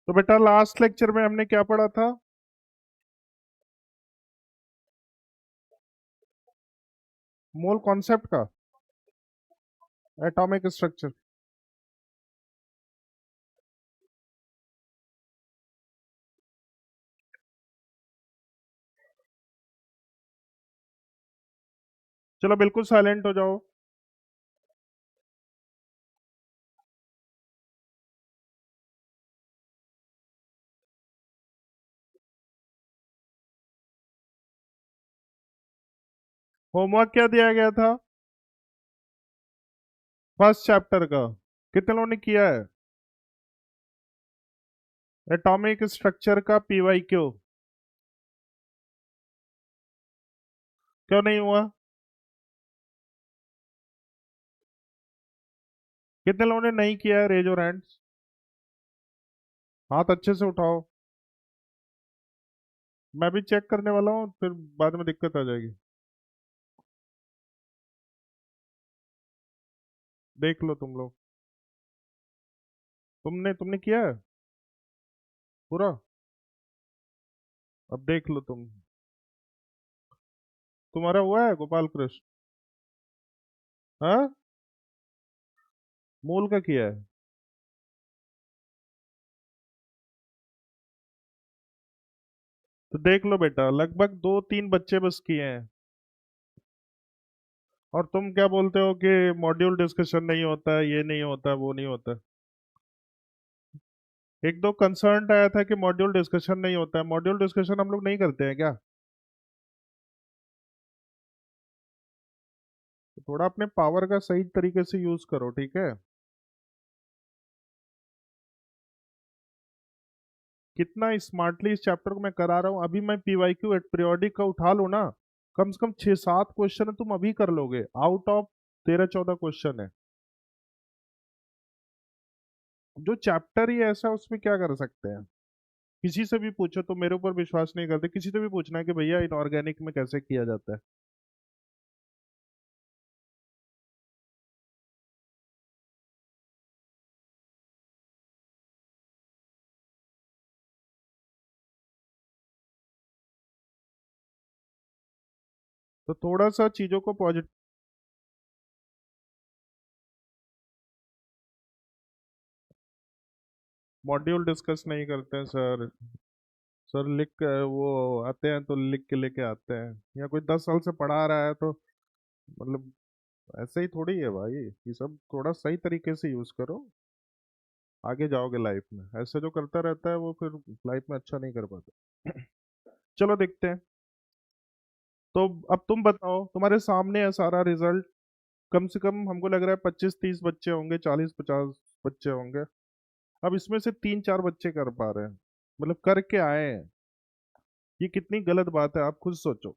तो बेटा last lecture में हमने क्या पढ़ा था? मोल कॉन्सेप्ट का, एटॉमिक स्ट्रक्चर। चलो बिल्कुल साइलेंट हो जाओ। होमवर्क क्या दिया गया था? फर्स्ट चैप्टर का। कितने लोगों ने किया है? एटॉमिक स्ट्रक्चर का पीवाईक्यू। क्यों नहीं हुआ? कितने लोगों ने नहीं किया है? Raise your hands. हाथ अच्छे से उठाओ। मैं भी चेक करने वाला हूँ, फिर बाद में दिक्कत आ जाएगी। देख लो तुम लोग। तुमने तुमने किया है पूरा? अब देख लो तुम। तुम्हारा हुआ है गोपाल कृष्ण? हाँ, मूल का किया है? तो देख लो बेटा, लगभग दो तीन बच्चे बस किए हैं। और तुम क्या बोलते हो कि मॉड्यूल डिस्कशन नहीं होता है, ये नहीं होता, वो नहीं होता। एक दो कंसर्न आया था कि मॉड्यूल डिस्कशन नहीं होता है। मॉड्यूल डिस्कशन हम लोग नहीं करते हैं क्या? तो थोड़ा अपने पावर का सही तरीके से यूज करो, ठीक है? कितना स्मार्टली इस चैप्टर को मैं करा रहा हूँ। अभी मैं पीवाईक्यू एट पीरियोडिक का उठा लो ना, कम से कम 6-7 क्वेश्चन है, तुम अभी कर लोगे आउट ऑफ 13-14 क्वेश्चन है। जो चैप्टर ही ऐसा, उसमें क्या कर सकते हैं? किसी से भी पूछो, तो मेरे ऊपर विश्वास नहीं करते, किसी से भी पूछना है कि भैया इनऑर्गेनिक में कैसे किया जाता है। तो थोड़ा सा चीजों को पॉजिटिव। मॉड्यूल डिस्कस नहीं करते हैं सर। सर वो आते हैं तो लिख के लेके आते हैं, या कोई 10 साल से पढ़ा रहा है तो मतलब ऐसे ही थोड़ी है भाई। ये सब थोड़ा सही तरीके से यूज करो, आगे जाओगे लाइफ में। ऐसे जो करता रहता है वो फिर लाइफ में अच्छा नहीं कर पाता। चलो देखते हैं। तो अब तुम बताओ, तुम्हारे सामने है सारा रिजल्ट। कम से कम हमको लग रहा है 25-30 बच्चे होंगे, 40-50 बच्चे होंगे। अब इसमें से 3-4 बच्चे कर पा रहे हैं, मतलब करके आए हैं। ये कितनी गलत बात है, आप खुद सोचो।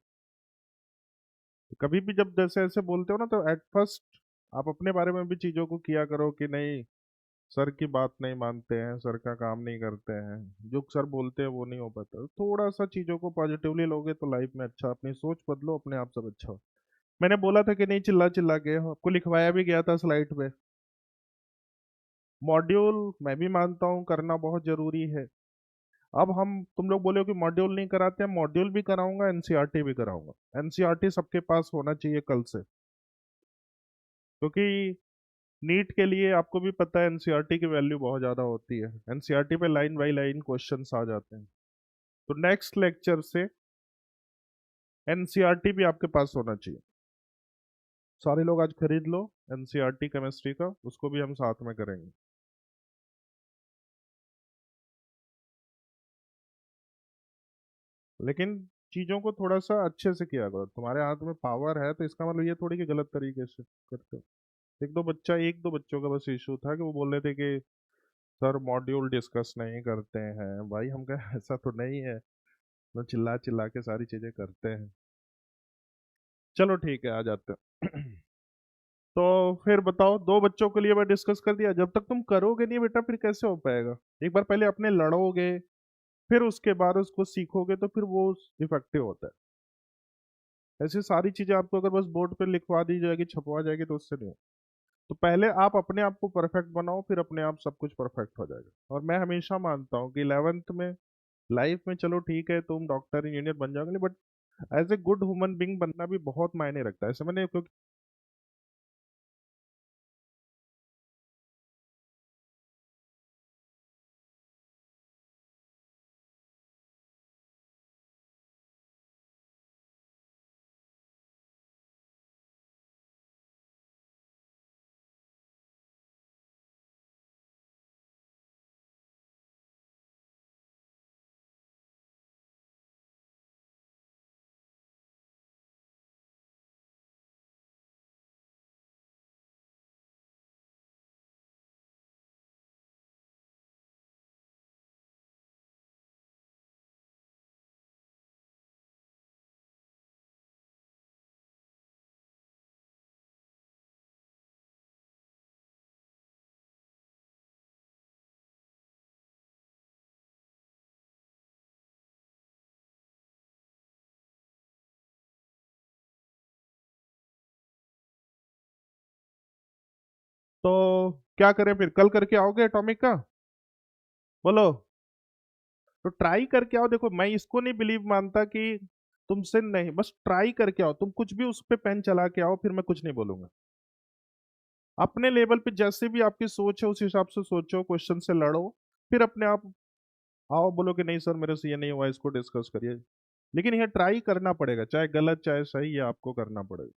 कभी भी जब जैसे ऐसे बोलते हो ना, तो एट फर्स्ट आप अपने बारे में भी चीजों को किया करो कि नहीं, सर की बात नहीं मानते हैं, सर का काम नहीं करते हैं, जो सर बोलते हैं वो नहीं हो पाता। थोड़ा सा चीजों को पॉजिटिवली लोगे तो लाइफ में अच्छा, अपनी सोच बदलो, अपने आप सब अच्छा हो। मैंने बोला था कि नहीं, चिल्ला चिल्ला के आपको लिखवाया भी गया था स्लाइड पे। मॉड्यूल मैं भी मानता हूँ करना बहुत जरूरी है। अब हम तुम लोग बोले हो कि मॉड्यूल नहीं कराते हैं, मॉड्यूल भी कराऊंगा, एनसीईआरटी भी कराऊंगा। एनसीईआरटी सबके पास होना चाहिए कल से, क्योंकि नीट के लिए आपको भी पता है एनसीईआरटी की वैल्यू बहुत ज़्यादा होती है। एनसीईआरटी पे लाइन बाई लाइन क्वेश्चंस आ जाते हैं। तो नेक्स्ट लेक्चर से एनसीईआरटी भी आपके पास होना चाहिए। सारे लोग आज खरीद लो एनसीईआरटी केमिस्ट्री का, उसको भी हम साथ में करेंगे। लेकिन चीज़ों को थोड़ा सा अच्छे से किया करो। तुम्हारे हाथ में पावर है तो इसका मतलब ये थोड़ी कि गलत तरीके से करते हो। एक दो बच्चों का बस इशू था कि वो बोल रहे थे कि सर मॉड्यूल डिस्कस नहीं करते हैं। भाई हम कहे ऐसा तो नहीं है, तो चिल्ला चिल्ला के सारी चीजें करते हैं। चलो ठीक है, आ जाते हैं। तो फिर बताओ, दो बच्चों के लिए मैं डिस्कस कर दिया। जब तक तुम करोगे नहीं बेटा फिर कैसे हो पाएगा? एक बार पहले अपने लड़ोगे, फिर उसके बाद उसको सीखोगे तो फिर वो इफेक्टिव होता है। ऐसी सारी चीजें आपको अगर बस बोर्ड पे लिखवा दी जाएगी, छपवा जाएगी, तो उससे नहीं हो। तो पहले आप अपने आप को परफेक्ट बनाओ, फिर अपने आप सब कुछ परफेक्ट हो जाएगा। और मैं हमेशा मानता हूँ कि 11th में लाइफ में, चलो ठीक है तुम डॉक्टर इंजीनियर बन जाओगे, but as a good human being बनना भी बहुत मायने रखता है। ऐसे मैंने क्योंकि तो क्या करें फिर? कल करके आओगे एटॉमिक का? बोलो। तो ट्राई करके आओ। देखो मैं इसको नहीं बिलीव मानता कि तुमसे नहीं, बस ट्राई करके आओ। तुम कुछ भी उस पे पेन चला के आओ, फिर मैं कुछ नहीं बोलूंगा। अपने लेवल पे जैसे भी आपकी सोच है उस हिसाब से सोचो, क्वेश्चन से लड़ो, फिर अपने आप आओ। बोलो कि नहीं सर मेरे से ये नहीं हुआ, इसको डिस्कस करिए। लेकिन ये ट्राई करना पड़ेगा, चाहे गलत चाहे सही, ये आपको करना पड़ेगा।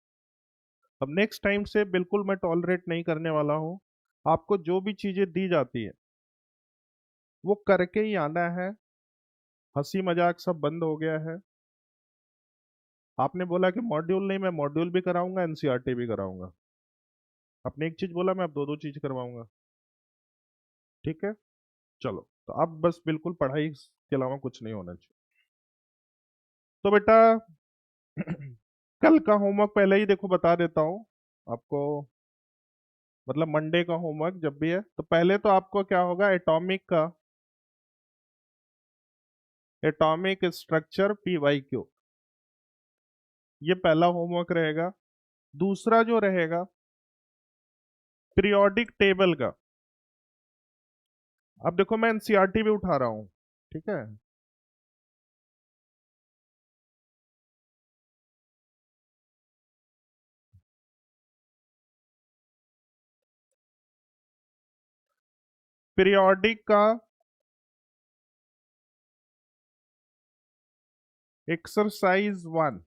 अब नेक्स्ट टाइम से बिल्कुल मैं टॉलरेट नहीं करने वाला हूँ। आपको जो भी चीजें दी जाती है वो करके ही आना है। हंसी मजाक सब बंद हो गया है। आपने बोला कि मॉड्यूल नहीं, मैं मॉड्यूल भी कराऊंगा, एनसीईआरटी भी कराऊंगा। आपने एक चीज बोला, मैं अब दो दो चीज करवाऊंगा। ठीक है, चलो। तो अब बस बिल्कुल पढ़ाई के अलावा कुछ नहीं होना चाहिए। तो बेटा कल का होमवर्क पहले ही देखो बता देता हूँ आपको। मतलब मंडे का होमवर्क जब भी है, तो पहले तो आपको क्या होगा, एटॉमिक का, एटॉमिक स्ट्रक्चर PYQ, ये पहला होमवर्क रहेगा। दूसरा जो रहेगा, पीरियोडिक टेबल का। अब देखो मैं एनसीईआरटी भी उठा रहा हूँ, ठीक है। पीरियोडिक का एक्सरसाइज 1,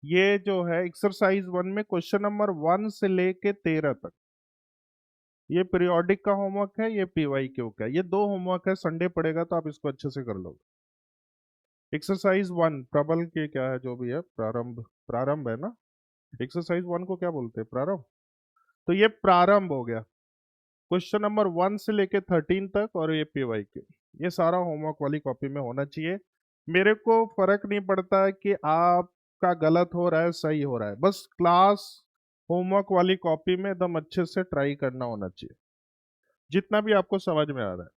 ये जो है एक्सरसाइज 1 में क्वेश्चन नंबर 1 से लेके 13 तक, ये पीरियोडिक का होमवर्क है, ये PYQ का। ये दो होमवर्क है, संडे पड़ेगा तो आप इसको अच्छे से कर लोगे। एक्सरसाइज 1 प्रबल के क्या है, जो भी है, प्रारंभ, प्रारंभ है ना। एक्सरसाइज 1 को क्या बोलते हैं, प्रारंभ। तो ये प्रारंभ हो गया, क्वेश्चन नंबर 1 से लेके 13 तक, और ये PYQ। ये सारा होमवर्क वाली कॉपी में होना चाहिए। मेरे को फर्क नहीं पड़ता है कि आपका गलत हो रहा है सही हो रहा है, बस क्लास होमवर्क वाली कॉपी में एकदम अच्छे से ट्राई करना होना चाहिए, जितना भी आपको समझ में आ रहा है।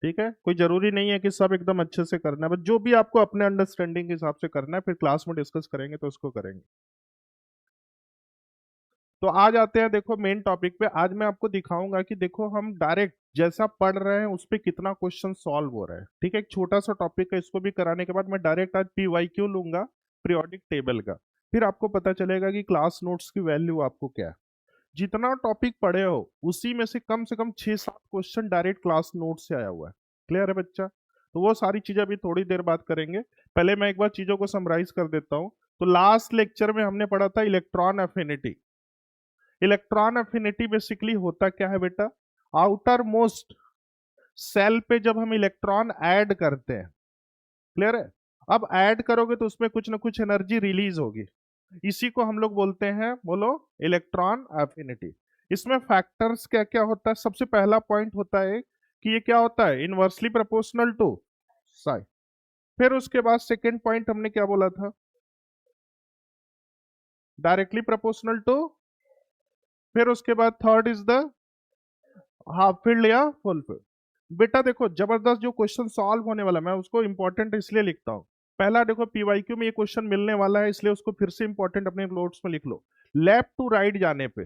ठीक है, कोई जरूरी नहीं है कि सब एकदम अच्छे से करना है, बस जो भी आपको अपने अंडरस्टैंडिंग के हिसाब से करना है, फिर क्लास में डिस्कस करेंगे तो उसको करेंगे। तो आज आते हैं देखो मेन टॉपिक पे। आज मैं आपको दिखाऊंगा कि देखो हम डायरेक्ट जैसा पढ़ रहे हैं उस पे कितना क्वेश्चन सॉल्व हो रहा है। ठीक है, एक छोटा सा टॉपिक है, इसको भी कराने के बाद मैं डायरेक्ट आज PYQ लूंगा, पीरियोडिक टेबल का। फिर आपको पता चलेगा कि क्लास नोट्स की वैल्यू आपको क्या है। जितना टॉपिक पढ़े हो उसी में से कम 6-7 क्वेश्चन डायरेक्ट क्लास नोट से आया हुआ है। क्लियर है बच्चा? तो वो सारी चीजें अभी थोड़ी देर बाद करेंगे। पहले मैं एक बार चीजों को समराइज कर देता हूँ। तो लास्ट लेक्चर में हमने पढ़ा था electron affinity. Electron affinity basically होता क्या है बेटा, आउटर मोस्ट सेल पे जब हम इलेक्ट्रॉन ऐड करते हैं, क्लियर है, अब ऐड करोगे तो उसमें कुछ ना कुछ एनर्जी रिलीज होगी। इसी को हम लोग बोलते हैं, बोलो, इलेक्ट्रॉन एफिनिटी। इसमें फैक्टर्स क्या क्या होता है? सबसे पहला पॉइंट होता है कि ये क्या होता है, इनवर्सली प्रोपोर्शनल टू साइ। फिर उसके बाद सेकेंड पॉइंट हमने क्या बोला था, डायरेक्टली प्रोपोर्शनल टू, फिर उसके बाद third is the half field या फुल फील्ड। बेटा देखो जबरदस्त जो क्वेश्चन सॉल्व होने वाला, मैं उसको इंपॉर्टेंट इसलिए लिखता हूं। पहला देखो पीवाईक्यू में ये क्वेश्चन मिलने वाला है, इसलिए उसको फिर से इंपॉर्टेंट अपने नोट्स में लिख लो। लेफ्ट टू राइट जाने पे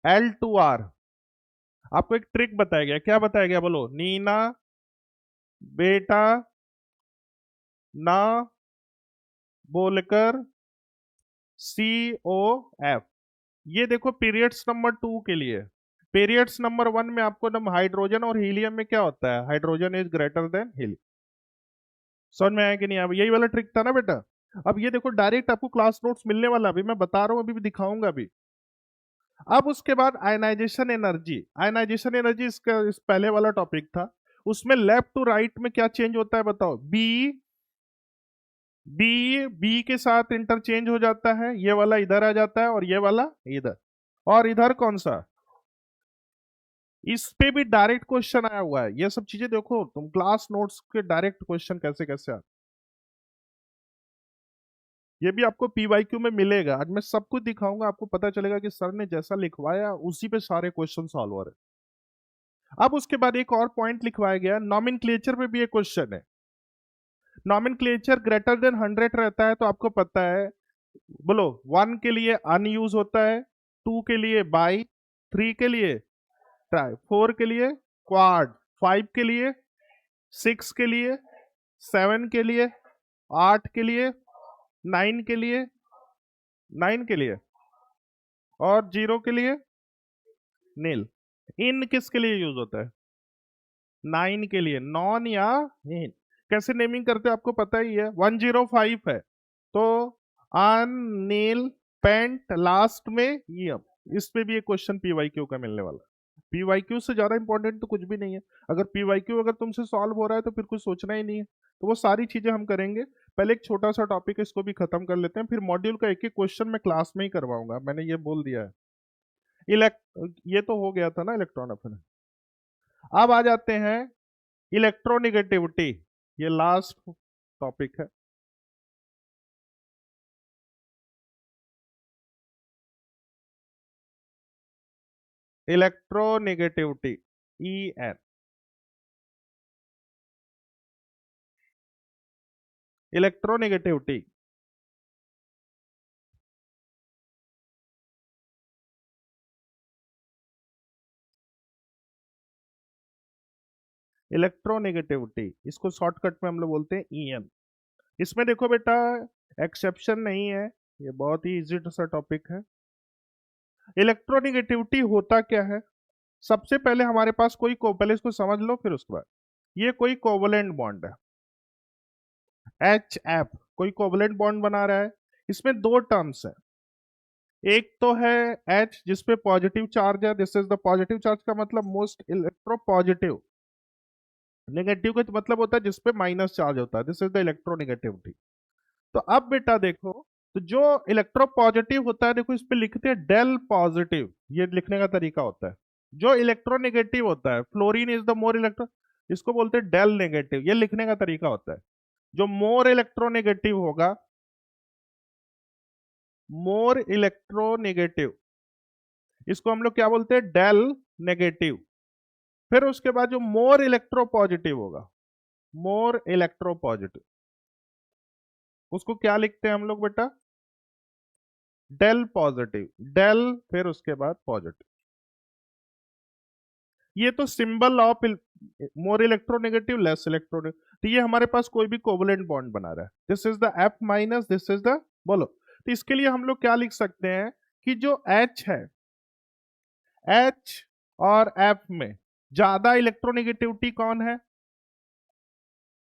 L2R, आपको एक ट्रिक बताया गया। क्या बताया गया बोलो? नीना बेटा ना बोलकर COF। ये देखो पीरियड्स नंबर 2 के लिए। पीरियड्स नंबर 1 में आपको नम हाइड्रोजन और हीलियम में क्या होता है? Hydrogen is greater than helium. समझ में आया कि नहीं? अब यही वाला ट्रिक था ना बेटा। अब ये देखो डायरेक्ट आपको क्लास नोट्स मिलने वाला, अभी मैं बता रहा हूं, अभी भी दिखाऊंगा अभी। अब उसके बाद आयनाइजेशन एनर्जी। आयनाइजेशन एनर्जी इसका इस पहले वाला टॉपिक था। उसमें लेफ्ट टू राइट में क्या चेंज होता है बताओ? बी बी बी के साथ इंटरचेंज हो जाता है, ये वाला इधर आ जाता है और ये वाला इधर। और इधर कौन सा? इस पे भी डायरेक्ट क्वेश्चन आया हुआ है। ये सब चीजें देखो तुम क्लास नोट्स के डायरेक्ट क्वेश्चन कैसे कैसे आते, ये भी आपको पीवाईक्यू में मिलेगा। आज मैं सब कुछ दिखाऊंगा, आपको पता चलेगा कि सर ने जैसा लिखवाया उसी पे सारे क्वेश्चन सॉल्व हो रहे हैं। अब उसके बाद एक और पॉइंट लिखवाया गया, नॉमेनक्लेचर में भी एक क्वेश्चन है। नॉमेनक्लेचर ग्रेटर देन 100 रहता है तो आपको पता है, बोलो 1 के लिए अनयूज होता है, 2 के लिए बाई, 3 के लिए ट्राई, 4 के लिए क्वाड, 5 के लिए, 6 के लिए, 7 के लिए, 8 के लिए, 9 के लिए, 9 के लिए और 0 के लिए नील। इन किसके लिए यूज होता है? 9 के लिए नॉन या इन। कैसे नेमिंग करते हैं आपको पता ही है। 105 है तो अन नील पेंट लास्ट में यम। इस पे भी एक क्वेश्चन पीवाईक्यू का मिलने वाला है। पीवाईक्यू से ज्यादा इंपॉर्टेंट तो कुछ भी नहीं है। अगर पीवाईक्यू अगर तुमसे सॉल्व हो रहा है तो फिर कुछ सोचना ही नहीं है। तो वो सारी चीजें हम करेंगे। पहले एक छोटा सा टॉपिक इसको भी खत्म कर लेते हैं, फिर मॉड्यूल का एक एक क्वेश्चन मैं क्लास में ही करवाऊंगा, मैंने ये बोल दिया है। ये तो हो गया था ना इलेक्ट्रॉन अफेयर। अब आ जाते हैं इलेक्ट्रोनिगेटिविटी, ये लास्ट टॉपिक है। Electronegativity EN। इलेक्ट्रोनिगेटिविटी इलेक्ट्रोनिगेटिविटी इसको शॉर्टकट में हम लोग बोलते हैं EN। इसमें देखो बेटा एक्सेप्शन नहीं है, ये बहुत ही इजी सा टॉपिक है। इलेक्ट्रोनिगेटिविटी होता क्या है? सबसे पहले हमारे पास कोई पहले इसको समझ लो, फिर उसके बाद ये कोई कोवलेंट बॉन्ड है, HF कोई कोवलेंट बॉन्ड बना रहा है। इसमें दो टर्म्स है, एक तो है H जिसपे पॉजिटिव चार्ज है, this is the positive charge का मतलब मोस्ट इलेक्ट्रो पॉजिटिव। नेगेटिव का मतलब होता है जिसपे माइनस चार्ज होता है, दिस इज द इलेक्ट्रोनिगेटिविटी। तो अब बेटा देखो, तो जो इलेक्ट्रो पॉजिटिव होता है देखो इस पे लिखते हैं डेल पॉजिटिव, ये लिखने का तरीका होता है। जो इलेक्ट्रोनेगेटिव होता है, fluorine is the more electro, इसको बोलते हैं डेल नेगेटिव, ये लिखने का तरीका होता है। जो मोर इलेक्ट्रोनेगेटिव होगा, मोर इलेक्ट्रोनेगेटिव, इसको हम लोग क्या बोलते हैं? Del negative. फिर उसके बाद जो मोर इलेक्ट्रो पॉजिटिव होगा, मोर इलेक्ट्रो पॉजिटिव, उसको क्या लिखते हैं हम लोग बेटा? Del positive. डेल फिर उसके बाद पॉजिटिव। ये तो symbol of more electronegative less electronegative. तो ये हमारे पास कोई भी कोवलेंट बॉन्ड बना रहा है, this is the F minus, this is the, बोलो। तो इसके लिए हम लोग क्या लिख सकते हैं कि जो H है, H और F में ज्यादा इलेक्ट्रोनेगेटिविटी कौन है?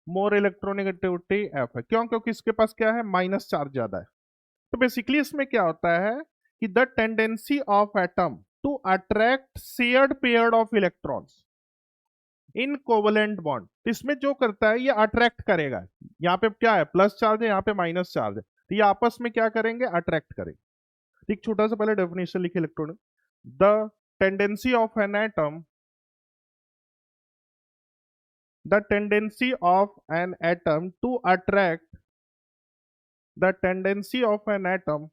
मोर इलेक्ट्रोनेगेटिविटी F है। क्यों? क्योंकि इसके पास क्या है? माइनस चार्ज ज्यादा है। तो बेसिकली इसमें क्या होता है कि the tendency of atom to attract shared pair of electrons in covalent bond, इसमें जो करता है ये अट्रैक्ट करेगा। यहाँ पे क्या है? प्लस चार्ज है, यहाँ पे माइनस चार्ज है, तो ये आपस में क्या करेंगे? अट्रैक्ट करेंगे। एक छोटा सा पहले डेफिनेशन लिखे electron. The tendency of an atom, the tendency of an atom to attract the tendency of an atom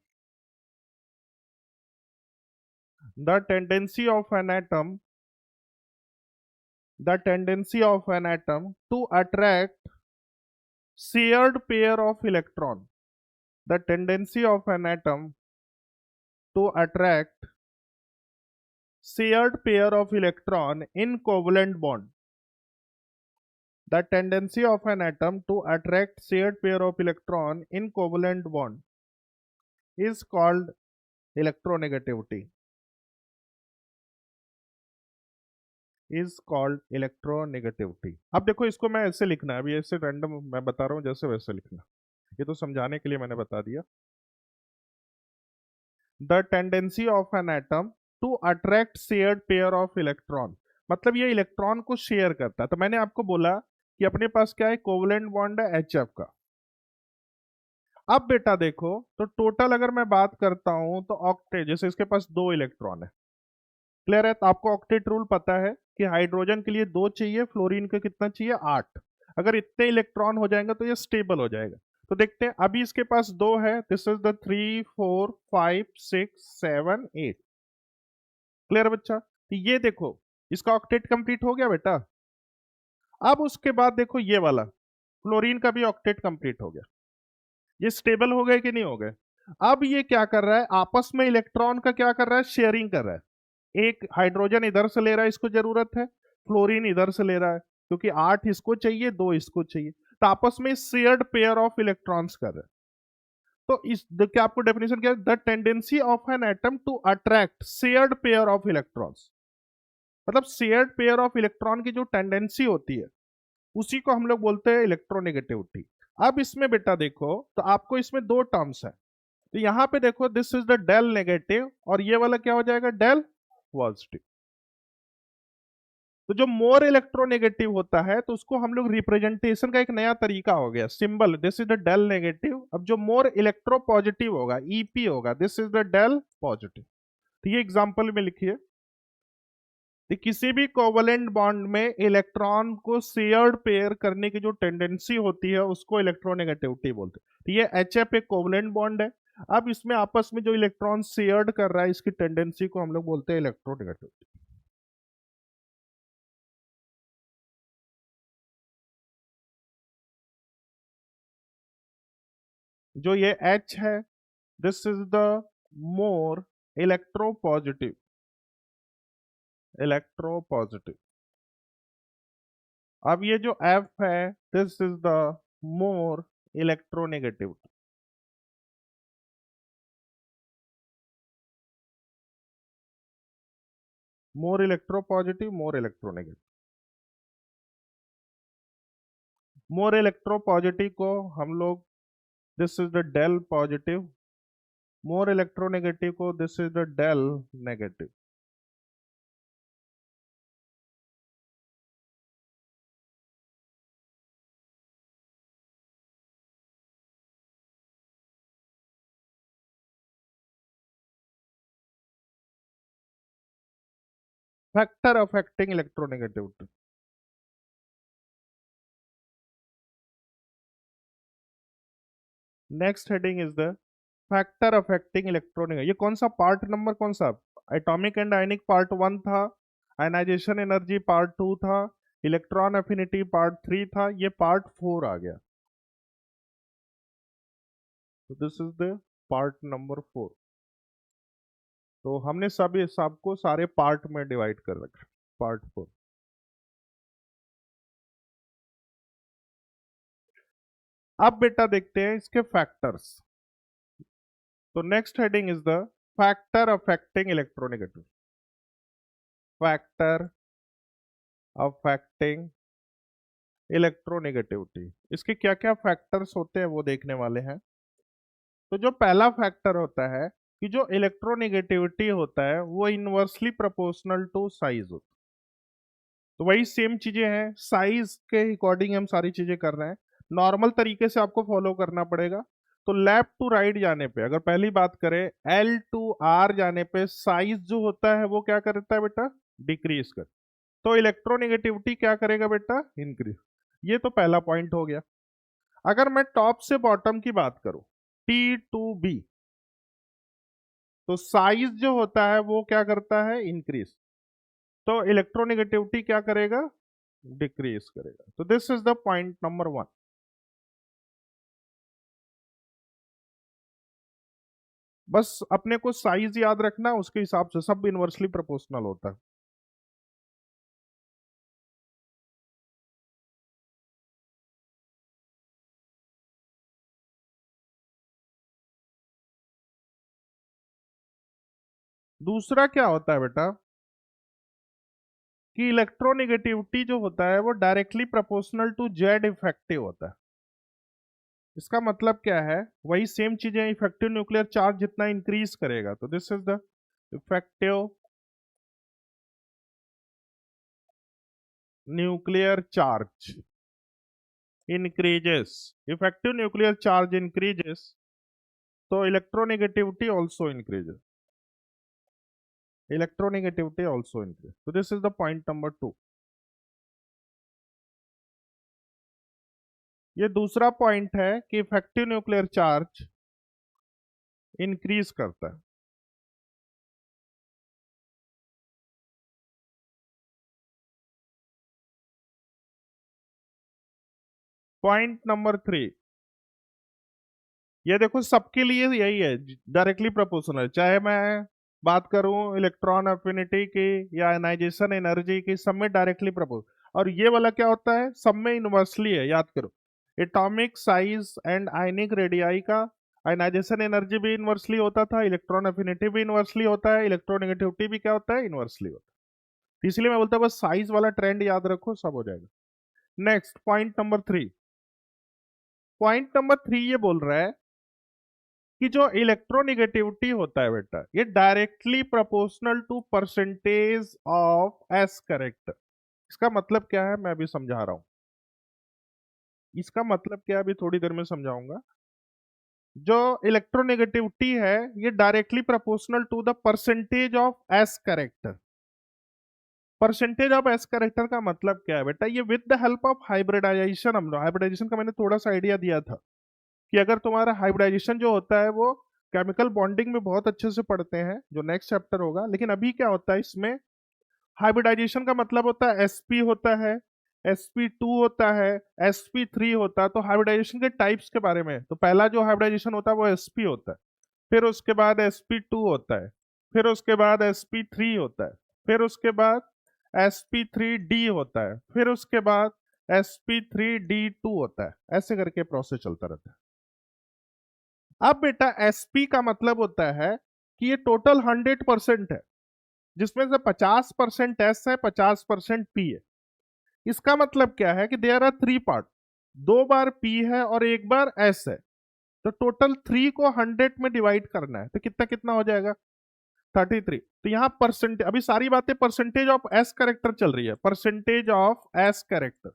the tendency of an atom the tendency of an atom to attract shared pair of electron. The tendency of an atom to attract shared pair of electron in covalent bond. The tendency of an atom to attract shared pair of electron in covalent bond is called electronegativity. अब देखो इसको मैं ऐसे लिखना है, अभी ऐसे random मैं बता रहा हूं जैसे वैसे लिखना, ये तो समझाने के लिए मैंने बता दिया। The tendency of an atom to attract shared pair of electron, मतलब ये इलेक्ट्रॉन को शेयर करता है। तो मैंने आपको बोला कि अपने पास क्या है, कोवलेंट बॉन्ड है HF का। अब बेटा देखो, तो टोटल अगर मैं बात करता हूं तो ऑक्टेट, जैसे इसके पास 2 इलेक्ट्रॉन है, क्लियर है। तो आपको ऑक्टेट रूल पता है कि हाइड्रोजन के लिए 2 चाहिए, फ्लोरीन का कितना चाहिए, 8। अगर इतने इलेक्ट्रॉन हो जाएंगे तो ये स्टेबल हो जाएगा। तो देखते हैं, अभी इसके पास 2 है, दिस इज द 3 4 5 6 7 8, क्लियर बच्चा। तो ये देखो इसका ऑक्टेट कंप्लीट हो गया बेटा। अब उसके बाद देखो ये वाला फ्लोरीन का भी ऑक्टेट कंप्लीट हो गया। ये स्टेबल हो गए कि नहीं हो गए। अब ये क्या कर रहा है, आपस में इलेक्ट्रॉन का क्या कर रहा है, शेयरिंग कर रहा है। एक हाइड्रोजन इधर से ले रहा है, इसको जरूरत है, फ्लोरीन इधर से ले रहा है, क्योंकि 8 इसको चाहिए, 2 इसको चाहिए। तो आपस में शेयर्ड पेयर ऑफ इलेक्ट्रॉन्स कर रहे हैं। तो इस क्या आपको डेफिनेशन क्या है, the tendency of an atom to attract shared pair of electrons, मतलब शेयर्ड पेयर ऑफ इलेक्ट्रॉन की जो टेंडेंसी होती है उसी को हम लोग बोलते हैं इलेक्ट्रोनेगेटिविटी। अब इसमें बेटा देखो, तो आपको इसमें 2 टर्म्स है। तो यहां पे देखो, this is the del negative, और ये वाला क्या हो जाएगा, डेल पॉजिटिव। तो जो मोर इलेक्ट्रोनेगेटिव होता है तो उसको हम लोग रिप्रेजेंटेशन का एक नया तरीका हो गया, symbol, this is the del negative. अब जो मोर इलेक्ट्रो पॉजिटिव होगा, ईपी होगा, this is the del positive. तो ये एग्जांपल में लिखिए, तो किसी भी कोवलेंट बॉन्ड में इलेक्ट्रॉन को शेयर्ड पेयर करने की जो टेंडेंसी होती है उसको इलेक्ट्रोनेगेटिविटी बोलते हैं। तो ये HF एक कोवलेंट बॉन्ड है। अब इसमें आपस में जो इलेक्ट्रॉन शेयर्ड कर रहा है इसकी टेंडेंसी को हम लोग बोलते हैं इलेक्ट्रोनेगेटिविटी। जो ये H है, this is the more electropositive, electropositive. अब ये जो F है, this is the more electronegative. More electropositive, more electronegative. More electropositive को हम लोग, this is the del positive. More electronegative को this is the del negative. Factor affecting electronegativity. Next heading is the factor affecting electronegative. ये कौन सा part number, कौन सा, atomic and ionic part 1 था, आयनाइजेशन एनर्जी पार्ट 2 था, electron affinity part 3 था, ये पार्ट 4 आ गया। तो this is the part number 4। तो हमने सभी सबको सारे पार्ट में डिवाइड कर रखा, पार्ट 4। अब बेटा देखते हैं इसके फैक्टर्स। तो next heading is the factor affecting electronegative. Factor affecting electronegativity, इसके क्या क्या फैक्टर्स होते हैं वो देखने वाले हैं। तो जो पहला फैक्टर होता है कि जो इलेक्ट्रोनेगेटिविटी होता है वो इनवर्सली प्रोपोर्शनल टू साइज होता है। तो वही सेम चीजें हैं, साइज के अकॉर्डिंग हम सारी चीजें कर रहे हैं। नॉर्मल तरीके से आपको फॉलो करना पड़ेगा। तो लेफ्ट टू राइट जाने पे, अगर पहली बात करें, L to R जाने पे साइज जो होता है वो क्या करता है बेटा, डिक्रीज कर। तो इलेक्ट्रोनेगेटिविटी क्या करेगा बेटा, इंक्रीज। ये तो पहला पॉइंट हो गया। अगर मैं टॉप से बॉटम की बात करूं, T2B, तो साइज जो होता है वो क्या करता है, इंक्रीज, तो इलेक्ट्रोनेगेटिविटी क्या करेगा, डिक्रीज करेगा। तो this is the point number 1। बस अपने को साइज याद रखना, उसके हिसाब से सब इनवर्सली प्रोपोर्शनल होता है। दूसरा क्या होता है बेटा, कि इलेक्ट्रोनेगेटिविटी जो होता है वो directly proportional to Z effective होता है। इसका मतलब क्या है, वही सेम चीजें, इफेक्टिव न्यूक्लियर चार्ज जितना इंक्रीज करेगा, तो this is the effective nuclear charge increases, effective nuclear charge increases, तो electronegativity also increases, electronegativity also increase, तो this is the point number 2। ये दूसरा पॉइंट है कि इफेक्टिव न्यूक्लियर चार्ज इंक्रीज करता है। पॉइंट नंबर 3, ये देखो सबके लिए यही है, डायरेक्टली प्रोपोर्शनल, चाहे मैं बात करूं इलेक्ट्रॉन अफिनिटी की या आयनाइजेशन एनर्जी की, सब में डायरेक्टली प्रोपोर्शनल। और ये वाला क्या होता है, सब में इनवर्सली है, याद करो। Atomic size and ionic radii का आयनाइजेशन एनर्जी भी इनवर्सली होता था, इलेक्ट्रॉन अफिनिटी भी इनवर्सली होता है, इलेक्ट्रोनेगेटिविटी भी क्या होता है, इनवर्सली होता है। तो इसलिए मैं बोलता हूं बस साइज वाला ट्रेंड याद रखो, सब हो जाएगा। Next point number 3, point number 3 ये बोल रहा है कि जो इलेक्ट्रोनिगेटिविटी होता है बेटा, ये directly proportional to percentage of s character. इसका मतलब क्या है, मैं अभी समझा रहा हूं। इसका मतलब क्या है, अभी थोड़ी देर में समझाऊंगा। जो इलेक्ट्रोनेगेटिविटी है, ये directly proportional to the percentage of s character. Percentage of s character का मतलब क्या है बेटा, ये with the help of hybridization, हम लोग हाइब्रिडाइजेशन का मैंने थोड़ा सा आइडिया दिया था कि अगर तुम्हारा हाइब्रिडाइजेशन जो होता है वो केमिकल बॉन्डिंग में बहुत अच्छे से पढ़ते हैं, जो नेक्स्ट चैप्टर होगा। लेकिन अभी क्या होता है इसमें, हाइब्रिडाइजेशन का मतलब होता है sp होता है, sp2 होता है, sp3 होता है। तो हाइब्रिडाइजेशन के टाइप्स के बारे में, तो पहला जो हाइब्रिडाइजेशन होता है वो sp होता है, फिर उसके बाद sp2 होता है, फिर उसके बाद sp3 होता है, फिर उसके बाद sp3d होता है, फिर उसके बाद sp3d2 होता है। ऐसे करके प्रोसेस चलता रहता है। अब बेटा एसपी का मतलब होता है कि ये टोटल 100% है, जिसमें से 50% एस है, 50% पी है। इसका मतलब क्या है कि देयर आर 3 पार्ट, 2 बार पी है और 1 बार एस है। तो टोटल 3 को 100 में डिवाइड करना है, तो कितना कितना हो जाएगा, 33। तो यहाँ परसेंटेज, अभी सारी बातें परसेंटेज ऑफ एस कैरेक्टर चल रही है, परसेंटेज ऑफ एस कैरेक्टर।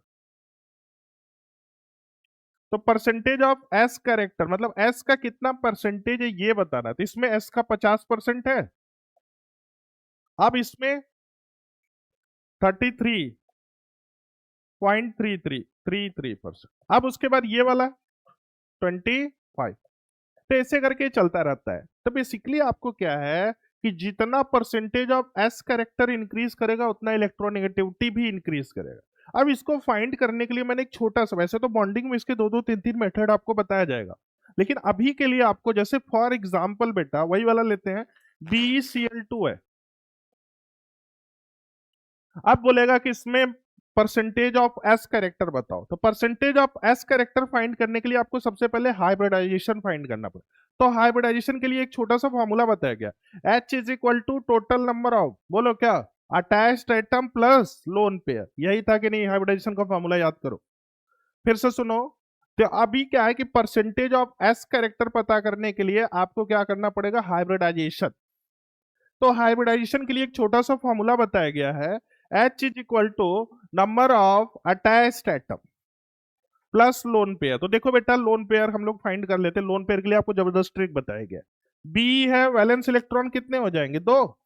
तो परसेंटेज ऑफ एस कैरेक्टर मतलब एस का कितना परसेंटेज है ये बताना। तो इसमें एस का 50% है, अब इसमें 33.3333%। अब उसके बाद ये वाला 25। तो ऐसे करके चलता रहता है। तो बेसिकली आपको क्या है कि जितना percentage of S character increase करेगा, उतना इलेक्ट्रोनेगेटिविटी भी इंक्रीज करेगा। अब इसको फाइंड करने के लिए मैंने एक छोटा सा, वैसे तो बॉन्डिंग में इसके 2-2 3-3 मेथड आपको बताया जाएगा, लेकिन अभी के लिए आपको, जैसे फॉर एग्जाम्पल बेटा वही वाला लेते हैं, BeCl2 है। अब बोलेगा कि इसमें परसेंटेज ऑफ एस कैरेक्टर बताओ। तो percentage of S character find करने के लिए आपको सबसे पहले हाइब्रिडाइजेशन फाइंड करना पड़ेगा। तो हाइब्रिडाइजेशन के लिए एक छोटा सा फॉर्मूला बताया गया, H is equal to total number of, बोलो क्या, attached atom plus lone pair. यही था कि नहीं, हाइब्रिडाइजेशन का फॉर्मूला याद करो। फिर से सुनो। तो अभी क्या है कि परसेंटेज ऑफ एस कैरेक्टर पता करने के लिए आपको क्या करना पड़ेगा, हाइब्रिडाइजेशन। तो हाइब्रिडाइजेशन के लिए एक छोटा सा फॉर्मूला बताया गया है, H is equal to number of attached atom plus lone pair. तो देखो बेटा, लोन पेयर हम लोग फाइंड कर लेते हैं। लोन पेयर के लिए आपको जबरदस्त ट्रिक बताया गया, बी है, वैलेंस इलेक्ट्रॉन कितने हो जाएंगे, 2।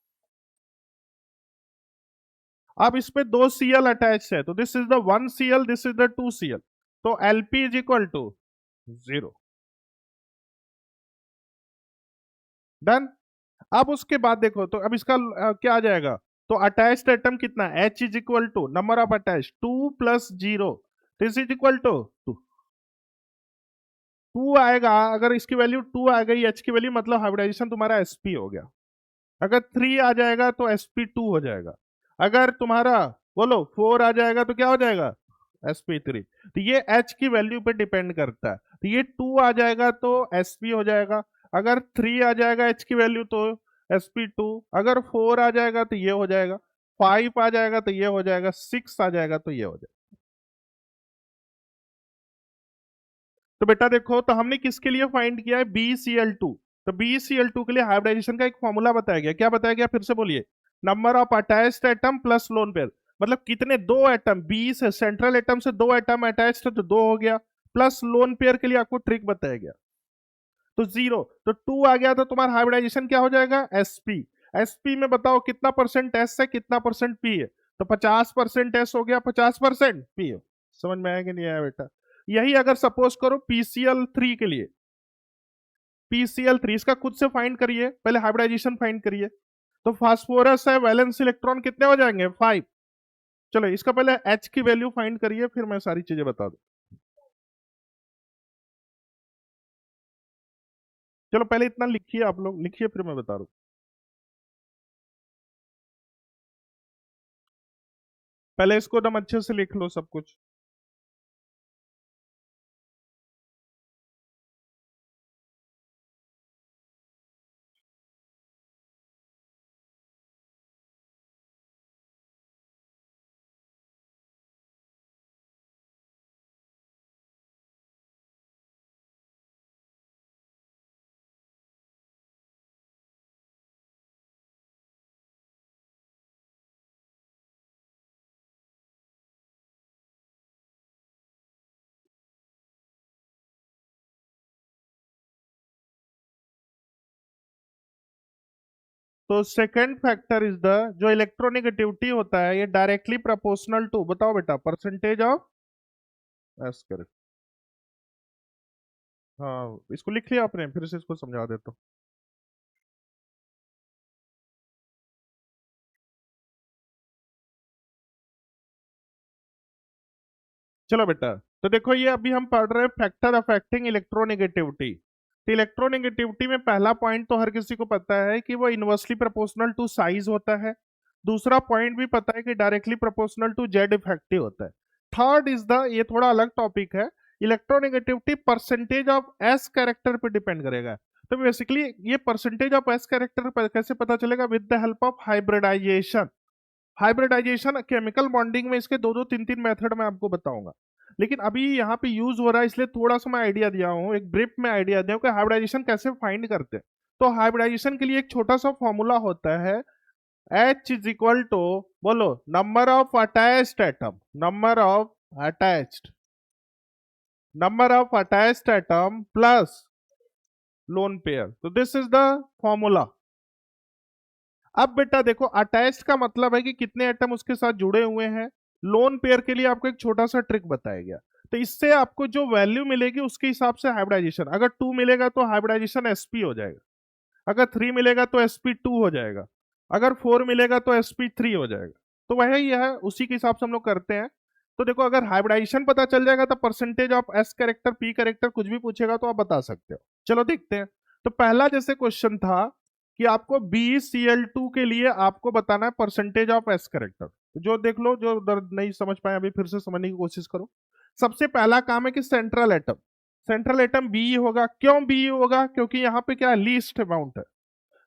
अब इस पे 2 Cl अटैच है, तो this is the 1 Cl, this is the 2 Cl। तो Lp is equal to 0। Done. अब उसके बाद देखो तो अब इसका क्या आ जाएगा, तो अटैच्ड एटम कितना, H is equal to number of attach 2 + 0, this is equal to 2 आएगा। अगर इसकी वैल्यू 2 आ गई H की वैल्यू, मतलब हाइब्रिडाइजेशन तुम्हारा sp हो गया। अगर 3 आ जाएगा तो sp2 हो जाएगा। अगर तुम्हारा बोलो 4 आ जाएगा तो क्या हो जाएगा, sp3। तो ये H की वैल्यू पे डिपेंड करता है। तो ये 2 आ जाएगा तो sp हो जाएगा। अगर 3 आ जाएगा H की वैल्यू तो sp2। अगर 4 आ जाएगा तो ये हो जाएगा, 5 आ जाएगा तो ये हो जाएगा, 6 आ जाएगा तो ये हो जाएगा। तो बेटा देखो, तो हमने किसके लिए फाइंड किया है, BCl2। तो BCl2 के लिए हाइब्रिडाइजेशन का एक फॉर्मूला बताया गया। क्या बताया गया, फिर से बोलिए। Number of attached atom plus lone pair, मतलब कितने, दो एटम, बी से सेंट्रल एटम से दो एटम अटैच्ड है तो दो हो गया, प्लस लोन पेयर के लिए आपको ट्रिक बताया गया तो 0। तो 2 आ गया तो तुम्हारा हाइब्रिडाइजेशन क्या हो जाएगा, sp। sp में बताओ कितना परसेंट s है, कितना परसेंट p है, तो 50% s हो गया, 50% p हो। समझ में आया कि नहीं आया बेटा। यही अगर सपोज करो PCl3 के लिए, PCl3 इसका खुद से फाइंड करिए, पहले हाइब्रिडाइजेशन फाइंड करिए। तो फास्फोरस है, वैलेंस इलेक्ट्रॉन कितने हो जाएंगे, 5। चलो इसका पहले H की वैल्यू फाइंड करिए, फिर मैं सारी चीजें बता दूं। चलो पहले इतना लिखिए, आप लोग लिखिए फिर मैं बता दूं। पहले इसको एकदम अच्छे से लिख लो सब कुछ। तो सेकंड फैक्टर इज द, जो इलेक्ट्रोनेगेटिविटी होता है ये डायरेक्टली प्रोपोर्शनल टू, बताओ बेटा, परसेंटेज ऑफ एस, करेक्ट। हाँ इसको लिख लिया आपने, फिर से इसको समझा देता हूँ। चलो बेटा, तो देखो ये अभी हम पढ़ रहे हैं फैक्टर अफेक्टिंग इलेक्ट्रोनेगेटिविटी। तो इलेक्ट्रोनेगेटिविटी में पहला पॉइंट तो हर किसी को पता है कि वो इनवर्सली प्रोपोर्शनल टू साइज होता है। दूसरा पॉइंट भी पता है कि directly proportional to Z effective होता है। थर्ड इज द, ये थोड़ा अलग टॉपिक है, electronegativity percentage of S character पे डिपेंड करेगा। तो बेसिकली ये परसेंटेज ऑफ एस कैरेक्टर कैसे पता चलेगा, with the help of hybridization. Hybridization chemical bonding में इसके दो दो तीन तीन मेथड मैं आपको बताऊंगा, लेकिन अभी यहाँ पे यूज हो रहा है इसलिए थोड़ा सा मैं आइडिया दिया हूँ, एक ब्रीफ में आइडिया दिया हूँ कि हाइब्रिडाइजेशन कैसे फाइंड करते हैं। तो हाइब्रिडाइजेशन के लिए एक छोटा सा फॉर्मूला होता है, H इज इक्वल टू, बोलो, number of attached atom, attached number of attached atom plus lone pair. तो दिस इज द फॉर्मूला। अब बेटा देखो, अटैच्ड का मतलब है कि कितने एटम उसके साथ जुड़े हुए हैं। लोन पेयर के लिए आपको एक छोटा सा ट्रिक बताया गया। तो इससे आपको जो वैल्यू मिलेगी उसके हिसाब से हाइब्रिडाइजेशन, अगर 2 मिलेगा तो हाइब्रिडाइजेशन sp हो जाएगा, अगर 3 मिलेगा तो sp2 हो जाएगा, अगर 4 मिलेगा तो sp3 हो जाएगा। तो वही है, उसी के हिसाब से हम लोग करते हैं। तो देखो, अगर हाइब्रिडाइजेशन पता चल जाएगा तो percentage of S character, P character कुछ भी पूछेगा तो आप बता सकते हो। चलो देखते हैं। तो पहला जैसे क्वेश्चन था कि आपको BCl2 के लिए आपको बताना है परसेंटेज ऑफ एस कैरेक्टर। तो जो देख लो, जो उधर नहीं समझ पाए अभी फिर से समझने की कोशिश करो। सबसे पहला काम है कि सेंट्रल एटम बी होगा। क्यों बी होगा, क्योंकि यहाँ पे क्या है, लीस्ट अमाउंट है,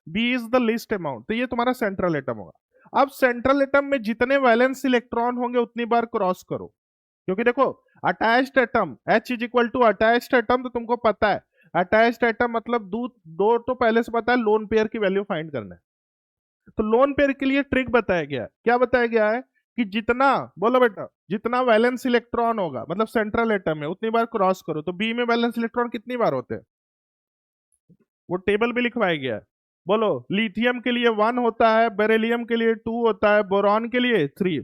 B is the least amount, तो ये तुम्हारा सेंट्रल एटम होगा। अब सेंट्रल एटम में जितने वैलेंस इलेक्ट्रॉन होंगे उतनी बार क्रॉस करो, क्योंकि देखो attached atom, H is equal to attached atom, तो तुमको पता है अटैच्ड एटम मतलब दो दो, तो पहले से पता है लोन पेयर की वैल्यू फाइंड करना है। तो लोन पेयर के लिए ट्रिक बताया गया है। क्या बताया गया है कि जितना, बोलो बेटा, जितना वैलेंस इलेक्ट्रॉन होगा, मतलब सेंट्रल एटम है, उतनी बार क्रॉस करो। तो बी में वैलेंस इलेक्ट्रॉन कितनी बार होते हैं, वो टेबल भी लिखवाया गया है। बोलो, लिथियम के लिए 1 होता है, बेरिलियम के लिए 2 होता है, बोरॉन के लिए 3।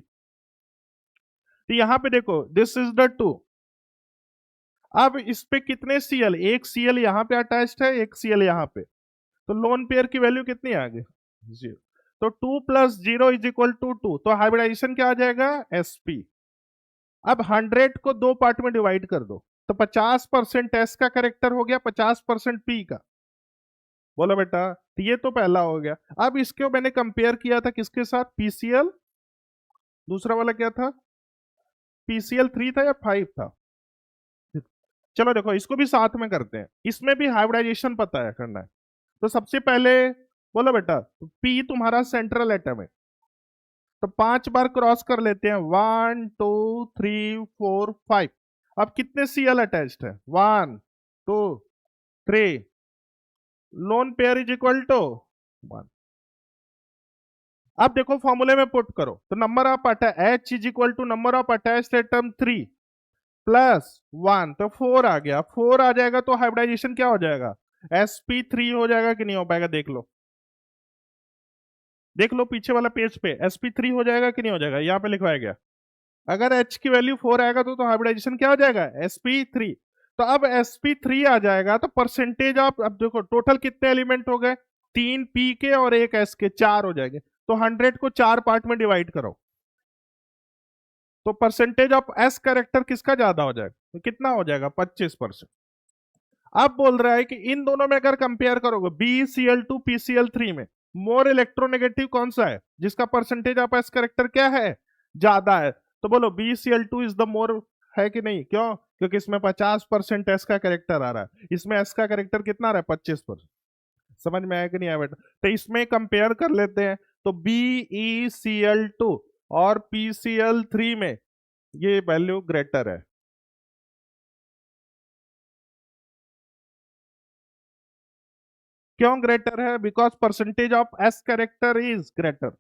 तो यहां पे देखो, दिस इज द 2। अब इस पे कितने सीएल, एक सीएल यहां पे अटैच्ड है, एक सीएल यहां पे, तो लोन पेयर की वैल्यू कितनी आ गई? 0। तो 2 + 0 = 2, तो हाइब्रिडाइजेशन क्या आ जाएगा? sp। अब 100 को दो पार्ट में डिवाइड कर दो, तो 50% एस का करेक्टर हो गया, 50% पी का। बोलो बेटा, तो ये तो पहला हो गया। अब इसको मैंने कंपेयर किया था किसके साथ? पीसीएल। दूसरा वाला क्या था? पीसीएल 3 था या 5 था? चलो देखो, इसको भी साथ में करते हैं, इसमें भी हाइब्रिडाइजेशन पता है करना है। तो सबसे पहले बोलो बेटा, पी तुम्हारा सेंट्रल एटम है, तो 5 बार क्रॉस कर लेते हैं, 1 2 3 4 5। अब कितने सीएल अटैच्ड है? 1 2 3। Lone pair is equal to 1। अब देखो फॉर्मूले में पुट करो, तो number of attach H is equal to number of attached atom 3 plus 1, तो 4 आ गया। 4 आ जाएगा तो हाइब्रिडाइजेशन क्या हो जाएगा? sp3 हो जाएगा कि नहीं हो पाएगा? देख लो, देख लो पीछे वाला पेज पे, sp3 हो जाएगा कि नहीं हो जाएगा? यहाँ पे लिखवाया गया। अगर h की वैल्यू 4 आएगा तो हाइब्रिडाइजेशन क्या हो जाएगा? sp3। तो अब sp3 आ जाएगा तो परसेंटेज ऑफ, अब देखो टोटल कितने एलिमेंट हो गए? 3 p के और 1 s के, 4 हो जाएंगे। तो 100 को 4 पार्ट में डिवाइड करो, तो परसेंटेज ऑफ एस कैरेक्टर किसका ज्यादा हो जाएगा? तो कितना हो जाएगा? 25%। अब बोल रहा है कि इन दोनों में अगर कंपेयर करोगे, BCl2 PCl3 में मोर इलेक्ट्रोनेगेटिव कौन सा है जिसका परसेंटेज ऑफ एस कैरेक्टर क्या है? ज्यादा है। तो बोलो BCl2 इज द मोर, है कि नहीं? क्यों? क्योंकि इसमें 50% एस का कैरेक्टर आ रहा है, इसमें एस का कैरेक्टर कितना आ रहा है? 25%। समझ में आया कि नहीं आया बेटा? तो इसमें कंपेयर कर लेते हैं, तो BeCl2 और PCl3 में ये वैल्यू ग्रेटर है। क्यों ग्रेटर है? Because percentage of S character is greater.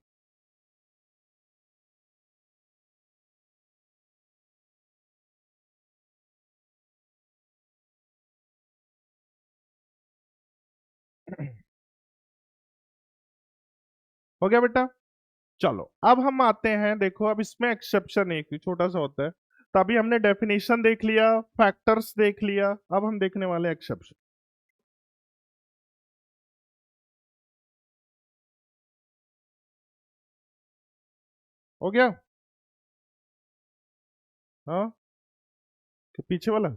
हो गया बेटा? चलो अब हम आते हैं, देखो अब इसमें एक्सेप्शन एक छोटा सा होता है। तो अभी हमने डेफिनेशन देख लिया, फैक्टर्स देख लिया, अब हम देखने वाले एक्सेप्शन। हो गया? हाँ, कि पीछे वाला?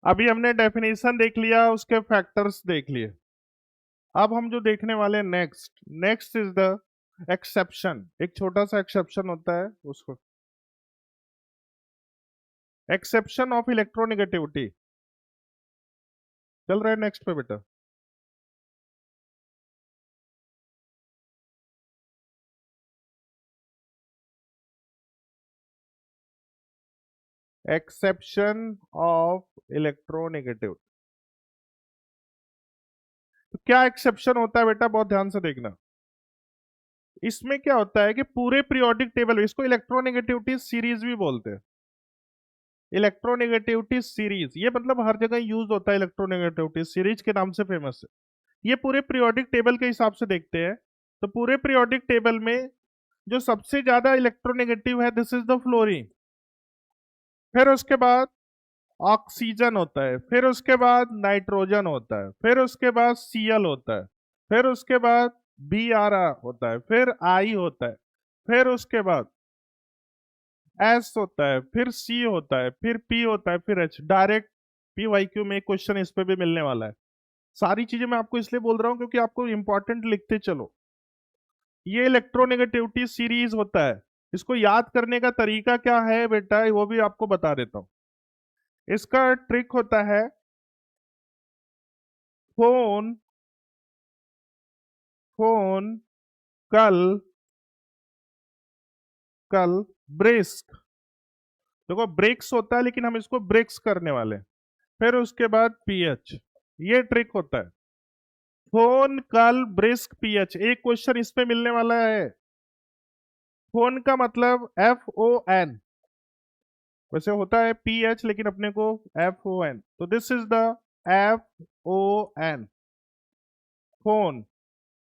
अभी हमने डेफिनेशन देख लिया, उसके फैक्टर्स देख लिए। अब हम जो देखने वाले next, next is the exception. एक छोटा सा एक्सेप्शन होता है उसको, एक्सेप्शन ऑफ इलेक्ट्रोनेगेटिविटी। चल रहा है नेक्स्ट पे बेटा? Exception of electronegative. तो क्या एक्सेप्शन होता है बेटा? बहुत ध्यान से देखना। इसमें क्या होता है कि पूरे पीरियोडिक टेबल, इसको इलेक्ट्रोनेगेटिविटी सीरीज भी बोलते हैं। इलेक्ट्रोनेगेटिविटी सीरीज, ये मतलब हर जगह यूज होता है, इलेक्ट्रोनेगेटिविटी सीरीज के नाम से फेमस है। ये पूरे पीरियोडिक टेबल के हिसाब से देखते हैं। तो पूरे पीरियोडिक टेबल में जो सबसे ज्यादा इलेक्ट्रोनेगेटिव है, दिस इज द फ्लोरीन। फिर उसके बाद ऑक्सीजन होता है, फिर उसके बाद नाइट्रोजन होता है, फिर उसके बाद Cl होता है, फिर उसके बाद Br होता है, फिर I होता है, फिर उसके बाद S होता है, फिर C होता है, फिर P होता है, फिर H। डायरेक्ट PYQ में क्वेश्चन इस पे भी मिलने वाला है। सारी चीजें मैं आपको इसलिए बोल रहा हूं क्योंकि आपको इंपॉर्टेंट लिखते चलो। ये इलेक्ट्रोनेगेटिविटी सीरीज होता है। इसको याद करने का तरीका क्या है बेटा, वो भी आपको बता देता हूं। इसका ट्रिक होता है, फोन फोन कल कल ब्रिस्क। देखो ब्रेक्स होता है, लेकिन हम इसको ब्रेक्स करने वाले हैं। फिर उसके बाद पीएच। ये ट्रिक होता है, फोन कल ब्रिस्क पीएच। एक क्वेश्चन इस पे मिलने वाला है। फोन का मतलब FON, वैसे होता है PH लेकिन अपने को FON, तो this is the FON, phone.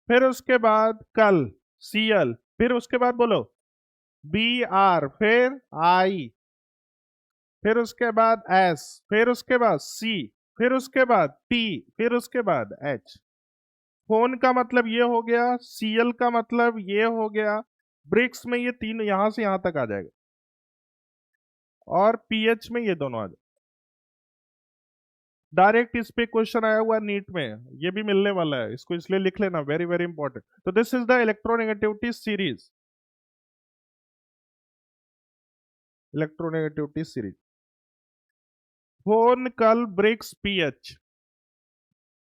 फिर उसके बाद कल, CL, फिर उसके बाद बोलो BR, फिर I, फिर उसके बाद S, फिर उसके बाद C, फिर उसके बाद T, फिर उसके बाद H। फोन का मतलब ये हो गया, CL का मतलब ये हो गया, ब्रिक्स में ये तीन यहां से यहां तक आ जाएगा, और PH में ये दोनों आ जाएगा। डायरेक्ट इस पे क्वेश्चन आया हुआ नीट में, ये भी मिलने वाला है, इसको इसलिए लिख लेना, वेरी वेरी इंपॉर्टेंट। तो this is the electronegativity series, electronegativity series, phone कल ब्रिक्स PH,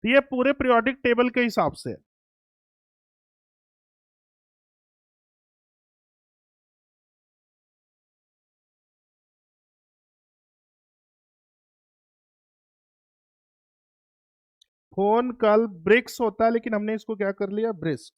ये पूरे पीरियोडिक टेबल के हिसाब से है। फोन कल ब्रिक्स होता है लेकिन हमने इसको क्या कर लिया, ब्रिस्क।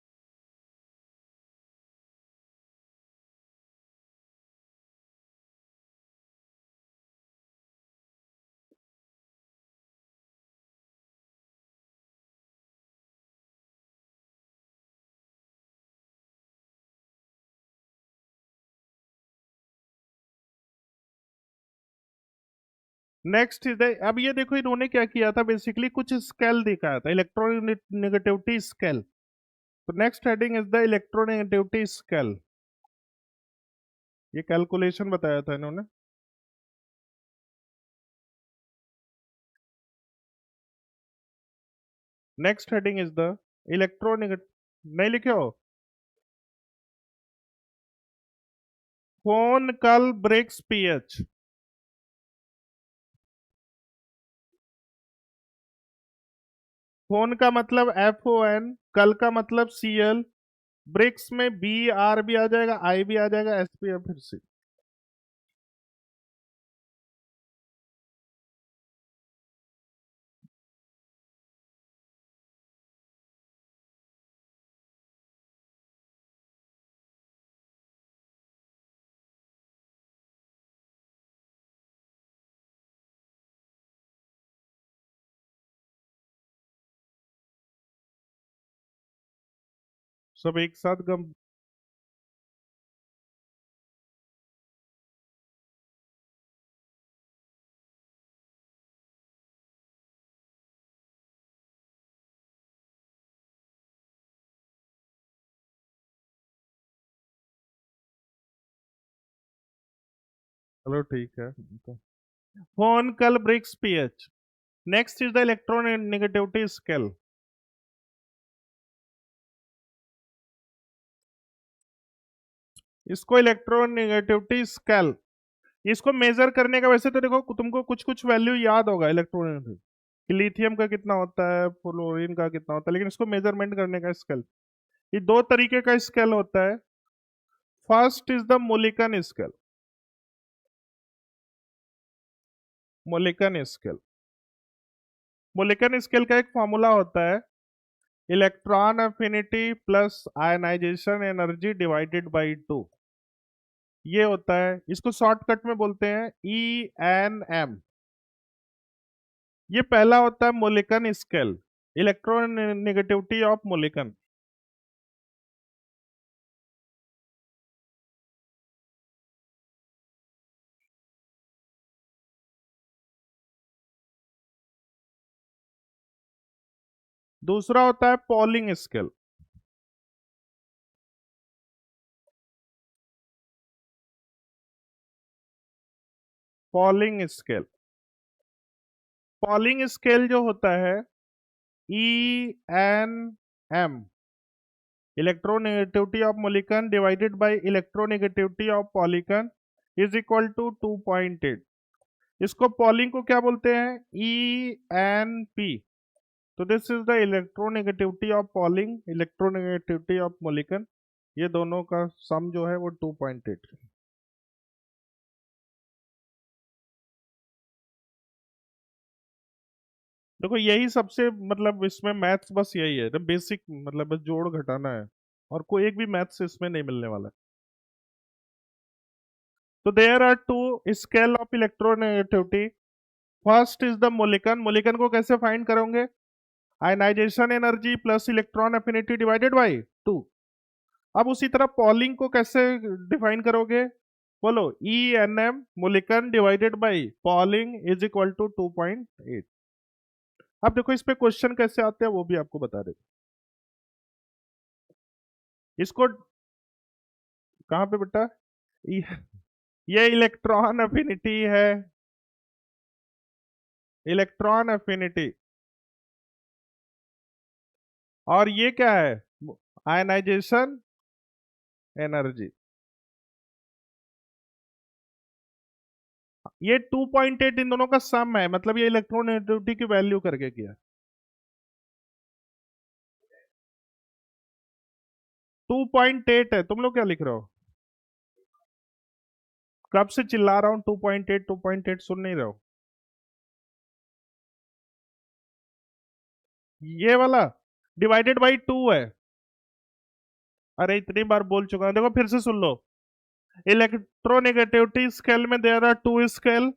नेक्स्ट इज अब ये देखो इन्होंने क्या किया था, बेसिकली कुछ स्केल दिखाया था, इलेक्ट्रोनेगेटिविटी स्केल। तो next heading is the electronegativity scale, ये कैलकुलेशन बताया था इन्होंने। नेक्स्ट हेडिंग इज द इलेक्ट्रोनेगेट, नहीं लिखे हो, phone call breaks PH, phone का मतलब FON, कल का मतलब CL, ब्रिक्स में BR भी आ जाएगा, I भी आ जाएगा, S भी, फिर से। सब एक साथ गम, चलो ठीक है। फोन कल ब्रिक्स PH, next is the electronegativity scale, इसको इलेक्ट्रोनेगेटिविटी स्केल, इसको मेजर करने का, वैसे तो देखो तुमको कुछ कुछ वैल्यू याद होगा इलेक्ट्रोनेगेटिव, कि लिथियम का कितना होता है, फ्लोरीन का कितना होता है, लेकिन इसको मेजरमेंट करने का स्केल, ये दो तरीके का स्केल होता है। First is the Mulliken scale, Mulliken scale, Mulliken scale का एक फॉर्मूला होता है, electron affinity plus ionization energy divided by 2, ये होता है, इसको शॉर्टकट में बोलते हैं ENM। ये पहला होता है Mulliken scale, electron negativity of Mulliken. दूसरा होता है Pauling scale, Pauling scale, Pauling scale जो होता है ENM, electronegativity of Mulliken divided by electronegativity of Pauling is equal to 2.8। इसको पॉलिंग को क्या बोलते हैं, ENP। तो this is the electronegativity of Pauling, electronegativity of Mulliken, ये दोनों का सम जो है वो 2.8। देखो यही सबसे, मतलब इसमें मैथ्स बस यही है, बेसिक, मतलब बस जोड़ घटाना है, और कोई एक भी मैथ्स इसमें नहीं मिलने वाला है। तो there are two scale of electronegativity. First is the Mulliken. Mulliken को कैसे फाइंड करोगे? Ionization energy plus electron affinity divided by 2। अब उसी तरह पॉलिंग को कैसे डिफाइन करोगे? बोलो, E N M Mulliken divided by Pauling is equal to 2.8। अब देखो इस पे क्वेश्चन कैसे आते हैं वो भी आपको बता देते। इसको कहाँ पे बेटा? ये ये इलेक्ट्रॉन एफिनिटी है, इलेक्ट्रॉन एफिनिटी। और ये क्या है? Ionization energy. ये 2.8 इन दोनों का सम है, मतलब ये इलेक्ट्रोनेगेटिविटी की वैल्यू करके किया। 2.8 है। तुम लोग क्या लिख रहे हो? कब से चिल्ला रहा हूं 2.8 2.8, सुन नहीं रहे हो? ये वाला डिवाइडेड बाई 2 है। अरे इतनी बार बोल चुका हूं, देखो फिर से सुन लो। इलेक्ट्रोनेगेटिविटी स्केल में there are two scale.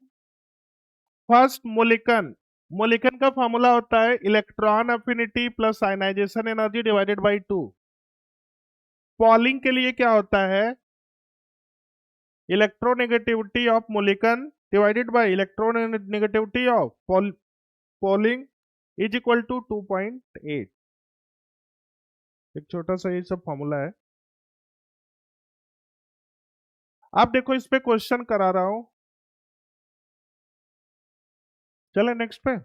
First Mulliken. Mulliken का फॉर्मूला होता है electron affinity plus ionization energy divided by 2। Pauling के लिए क्या होता है? Electronegativity of Mulliken divided by electronegativity of Pauling is equal to 2.8। एक छोटा सा ये सब फॉर्मूला है। आप देखो इस पे क्वेश्चन करा रहा हूं। चले नेक्स्ट पे।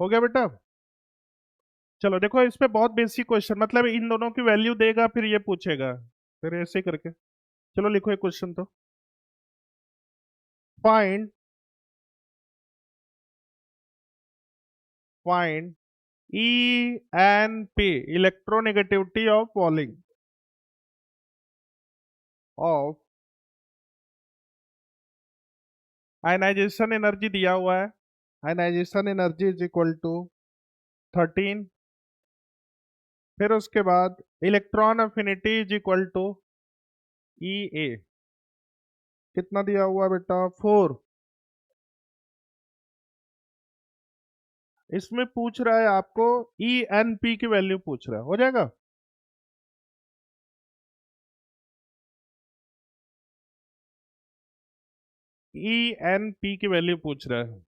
हो गया बेटा? चलो देखो इस पे बहुत बेसिक क्वेश्चन, मतलब इन दोनों की वैल्यू देगा फिर ये पूछेगा, फिर ऐसे करके। चलो लिखो एक क्वेश्चन तो। Find find E N P electronegativity of Pauling of ionization energy दिया हुआ है। Ionization energy is equal to 13। फिर उसके बाद electron affinity is equal to E A. कितना दिया हुआ बेटा? 4। इसमें पूछ रहा है आपको ई एन पी की वैल्यू पूछ रहा है, हो जाएगा? ई एन पी की वैल्यू पूछ रहा है।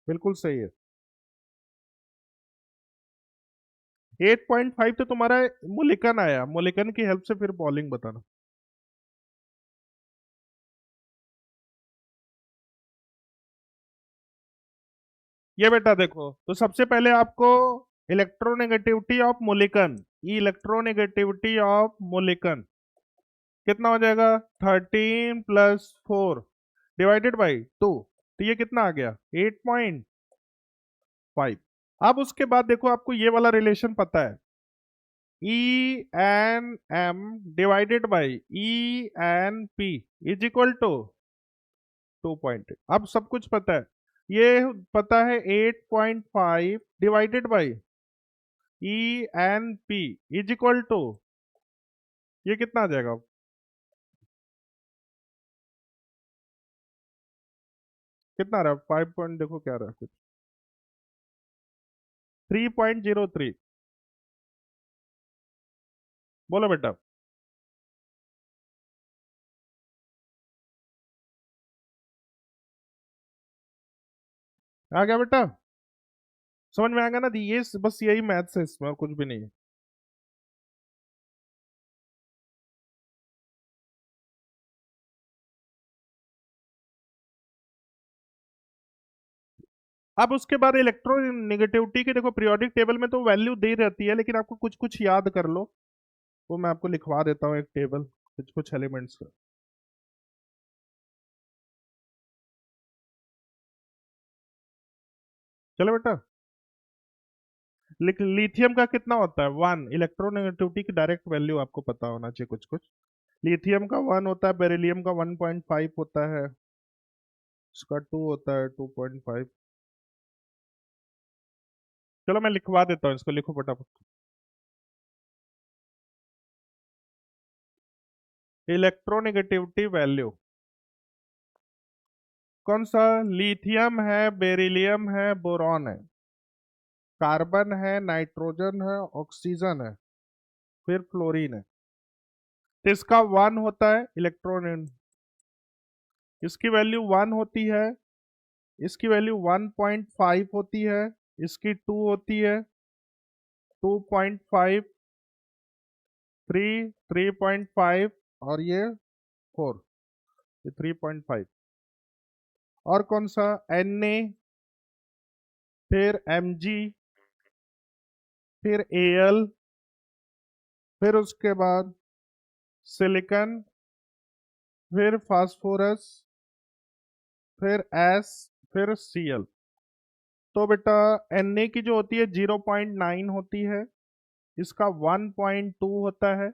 बिल्कुल सही है। 8.5 तो तुम्हारा मोलिकन आया, मोलिकन की हेल्प से फिर बॉलिंग बताना। ये बेटा देखो, तो सबसे पहले आपको इलेक्ट्रोनेगेटिविटी ऑफ मोलिकन, इलेक्ट्रोनेगेटिविटी ऑफ मोलिकन कितना हो जाएगा? 13 + 4 डिवाइडेड बाई 2। तो ये कितना आ गया? 8.5। अब उसके बाद देखो आपको ये वाला रिलेशन पता है, E N M divided by E N P is equal to 2.8। अब सब कुछ पता है। ये पता है 8.5 divided by E N P is equal to, ये कितना आ जाएगा? कितना आ रहा है? 5 पॉइंट, देखो क्या आ रहा है कुछ, 3.03। बोलो बेटा। आ गया बेटा? समझ में आ गया ना? ये बस यही मैथ्स है इसमें, और कुछ भी नहीं है। अब उसके बाद इलेक्ट्रोनेगेटिविटी के देखो पीरियोडिक टेबल में तो वैल्यू दे रहती है, लेकिन आपको कुछ कुछ याद कर लो। वो मैं आपको लिखवा देता हूँ एक टेबल, कुछ कुछ एलिमेंट्स का। चलो बेटा। लिथियम का कितना होता है? 1। इलेक्ट्रोनेगेटिविटी की डायरेक्ट वैल्यू आपको पता होना चाहिए कुछ कुछ। लिथियम का 1 होता है, बेरिलियम का 1.5 होता है, इसका 2 होता है 2.5। चलो मैं लिखवा देता हूँ इसको, लिखो फटाफट। इलेक्ट्रोनेगेटिविटी वैल्यू कौन सा? लिथियम है, बेरिलियम है, बोरॉन है, कार्बन है, नाइट्रोजन है, ऑक्सीजन है, फिर फ्लोरीन है। तो इसका 1 होता है इलेक्ट्रॉन, इसकी वैल्यू 1 होती है, इसकी वैल्यू 1.5 होती है, इसकी 2 होती है, 2.5, 3, 3.5, और ये 4, ये 3.5। और कौन सा? Na, फिर Mg, फिर Al, फिर उसके बाद सिलिकॉन, फिर फास्फोरस, फिर S, फिर Cl। तो बेटा Na की जो होती है 0.9 होती है, इसका 1.2 होता है,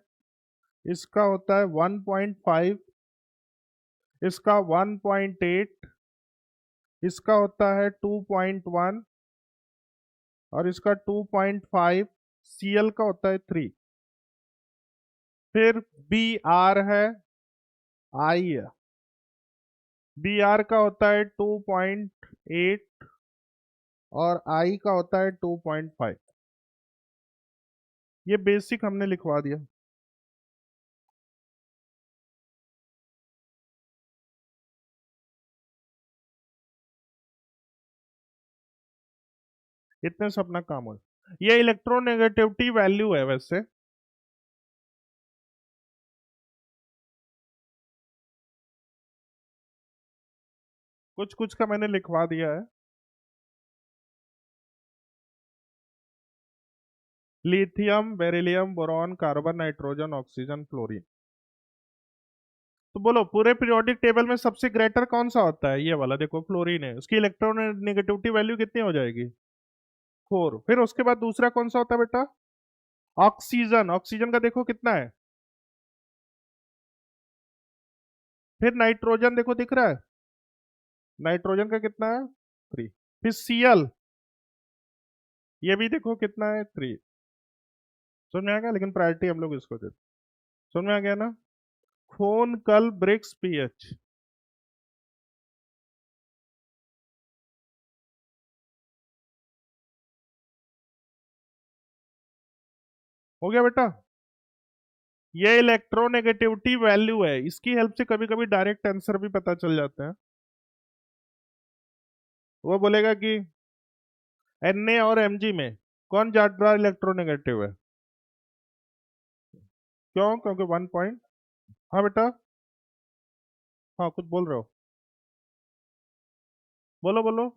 इसका होता है 1.5, इसका 1.8, इसका होता है 2.1, और इसका 2.5। Cl का होता है 3। फिर Br है, I है, Br का होता है 2.8, और I का होता है 2.5। ये बेसिक हमने लिखवा दिया। इतने से अपना काम हो। ये इलेक्ट्रोनेगेटिविटी वैल्यू है वैसे। कुछ कुछ का मैंने लिखवा दिया है। Lithium, beryllium, boron, carbon, nitrogen, oxygen, fluorine. तो बोलो पूरे पीरियोडिक टेबल में सबसे ग्रेटर कौन सा होता है? ये वाला देखो, फ्लोरीन है, उसकी इलेक्ट्रोनेगेटिविटी वैल्यू कितनी हो जाएगी? 4। फिर उसके बाद दूसरा कौन सा होता है बेटा? ऑक्सीजन। ऑक्सीजन का देखो कितना है। फिर नाइट्रोजन देखो, दिख रहा है? नाइट्रोजन का कितना है? 3। फिर Cl, ये भी देखो कितना है? 3। समझ में आ गया? लेकिन प्रायोरिटी हम लोग इसको देते। समझ में आ गया ना? खून, कल, ब्रिक्स, पीएच। हो गया बेटा? ये इलेक्ट्रोनेगेटिविटी वैल्यू है, इसकी हेल्प से कभी कभी डायरेक्ट आंसर भी पता चल जाते हैं। वो बोलेगा कि Na और Mg में कौन ज्यादा इलेक्ट्रोनेगेटिव है? क्यों? क्योंकि 1 पॉइंट। हाँ बेटा। हाँ कुछ बोल रहे हो? बोलो बोलो।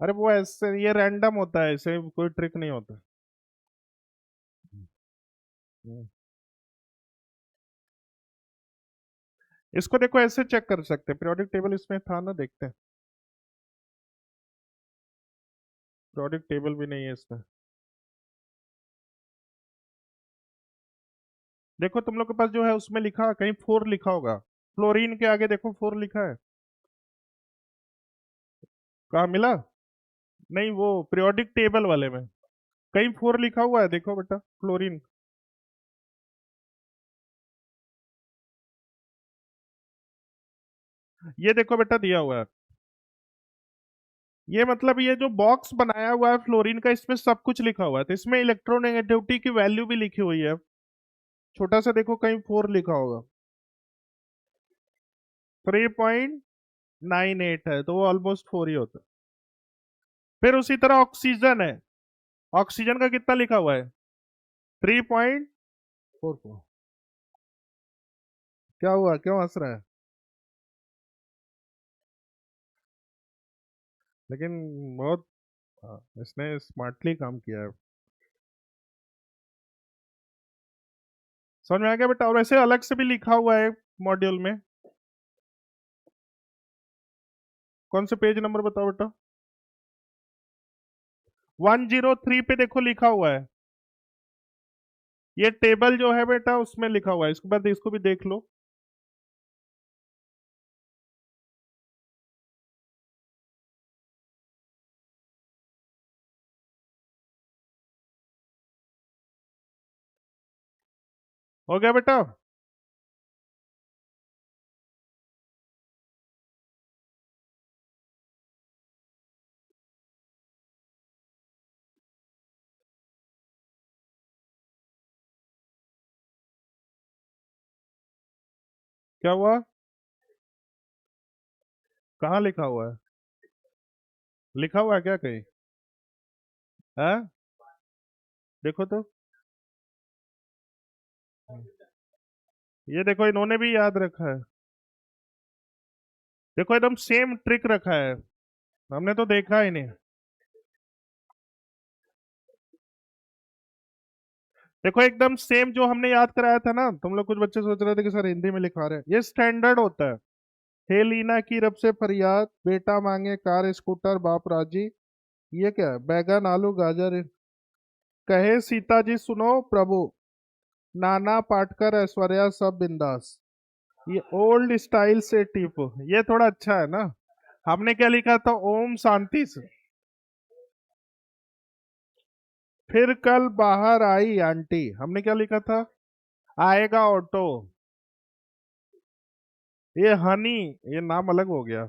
अरे वो ऐसे, ये रैंडम होता है, ऐसे कोई ट्रिक नहीं होता। हम्म। इसको देखो ऐसे चेक कर सकते हैं, पीरियोडिक टेबल इसमें था ना, देखते हैं। पीरियोडिक टेबल भी नहीं है इसमें। देखो तुम लोग के पास जो है उसमें लिखा, कहीं 4 लिखा होगा। फ्लोरीन के आगे देखो 4 लिखा है। कहाँ मिला? नहीं, वो पीरियोडिक टेबल वाले में कहीं 4 लिखा हुआ है, देखो बेटा फ्लोरीन। ये देखो बेटा दिया हुआ है। ये मतलब ये जो बॉक्स बनाया हुआ है फ्लोरीन का, इसमें सब कुछ लिखा हुआ है, तो इसमें इलेक्ट्रोनेगेटिविटी की वैल्यू भी लिखी हुई है। छोटा सा देखो कहीं 4 लिखा होगा। 3.98 है, तो वो ऑलमोस्ट 4 ही होता है। फिर उसी तरह ऑक्सीजन है। ऑक्सीजन का कितना लिखा हुआ है? 3.44। क्या हुआ, क्यों हंस रहा है? लेकिन बहुत, इसने स्मार्टली काम किया है। समझ में आ गया बेटा? और ऐसे अलग से भी लिखा हुआ है मॉड्यूल में। कौन से पेज नंबर बताओ बेटा? 103 पे देखो लिखा हुआ है, ये टेबल जो है बेटा उसमें लिखा हुआ है, इसके बाद इसको भी देख लो। हो गया बेटा? क्या हुआ? कहाँ लिखा हुआ है? लिखा हुआ है क्या कहीं? है? देखो तो। ये देखो, इन्होंने भी याद रखा है। देखो एकदम सेम ट्रिक रखा है, हमने तो देखा ही नहीं। देखो एकदम सेम जो हमने याद कराया था ना, तुम लोग कुछ बच्चे सोच रहे थे कि सर हिंदी में लिखा रहे हैं, ये स्टैंडर्ड होता है। हे लीना की रब से फरियाद, बेटा मांगे कार स्कूटर बाप राजी। ये क्या है? बैगन आलू गाजर कहे सीता जी सुनो प्रभु, नाना पाटकर ऐश्वर्या सब बिंदास। ये ओल्ड स्टाइल से टिप, ये थोड़ा अच्छा है ना। हमने क्या लिखा था? ओम शांति से। फिर कल बाहर आई आंटी, हमने क्या लिखा था? आएगा ऑटो। ये हनी, ये नाम अलग हो गया।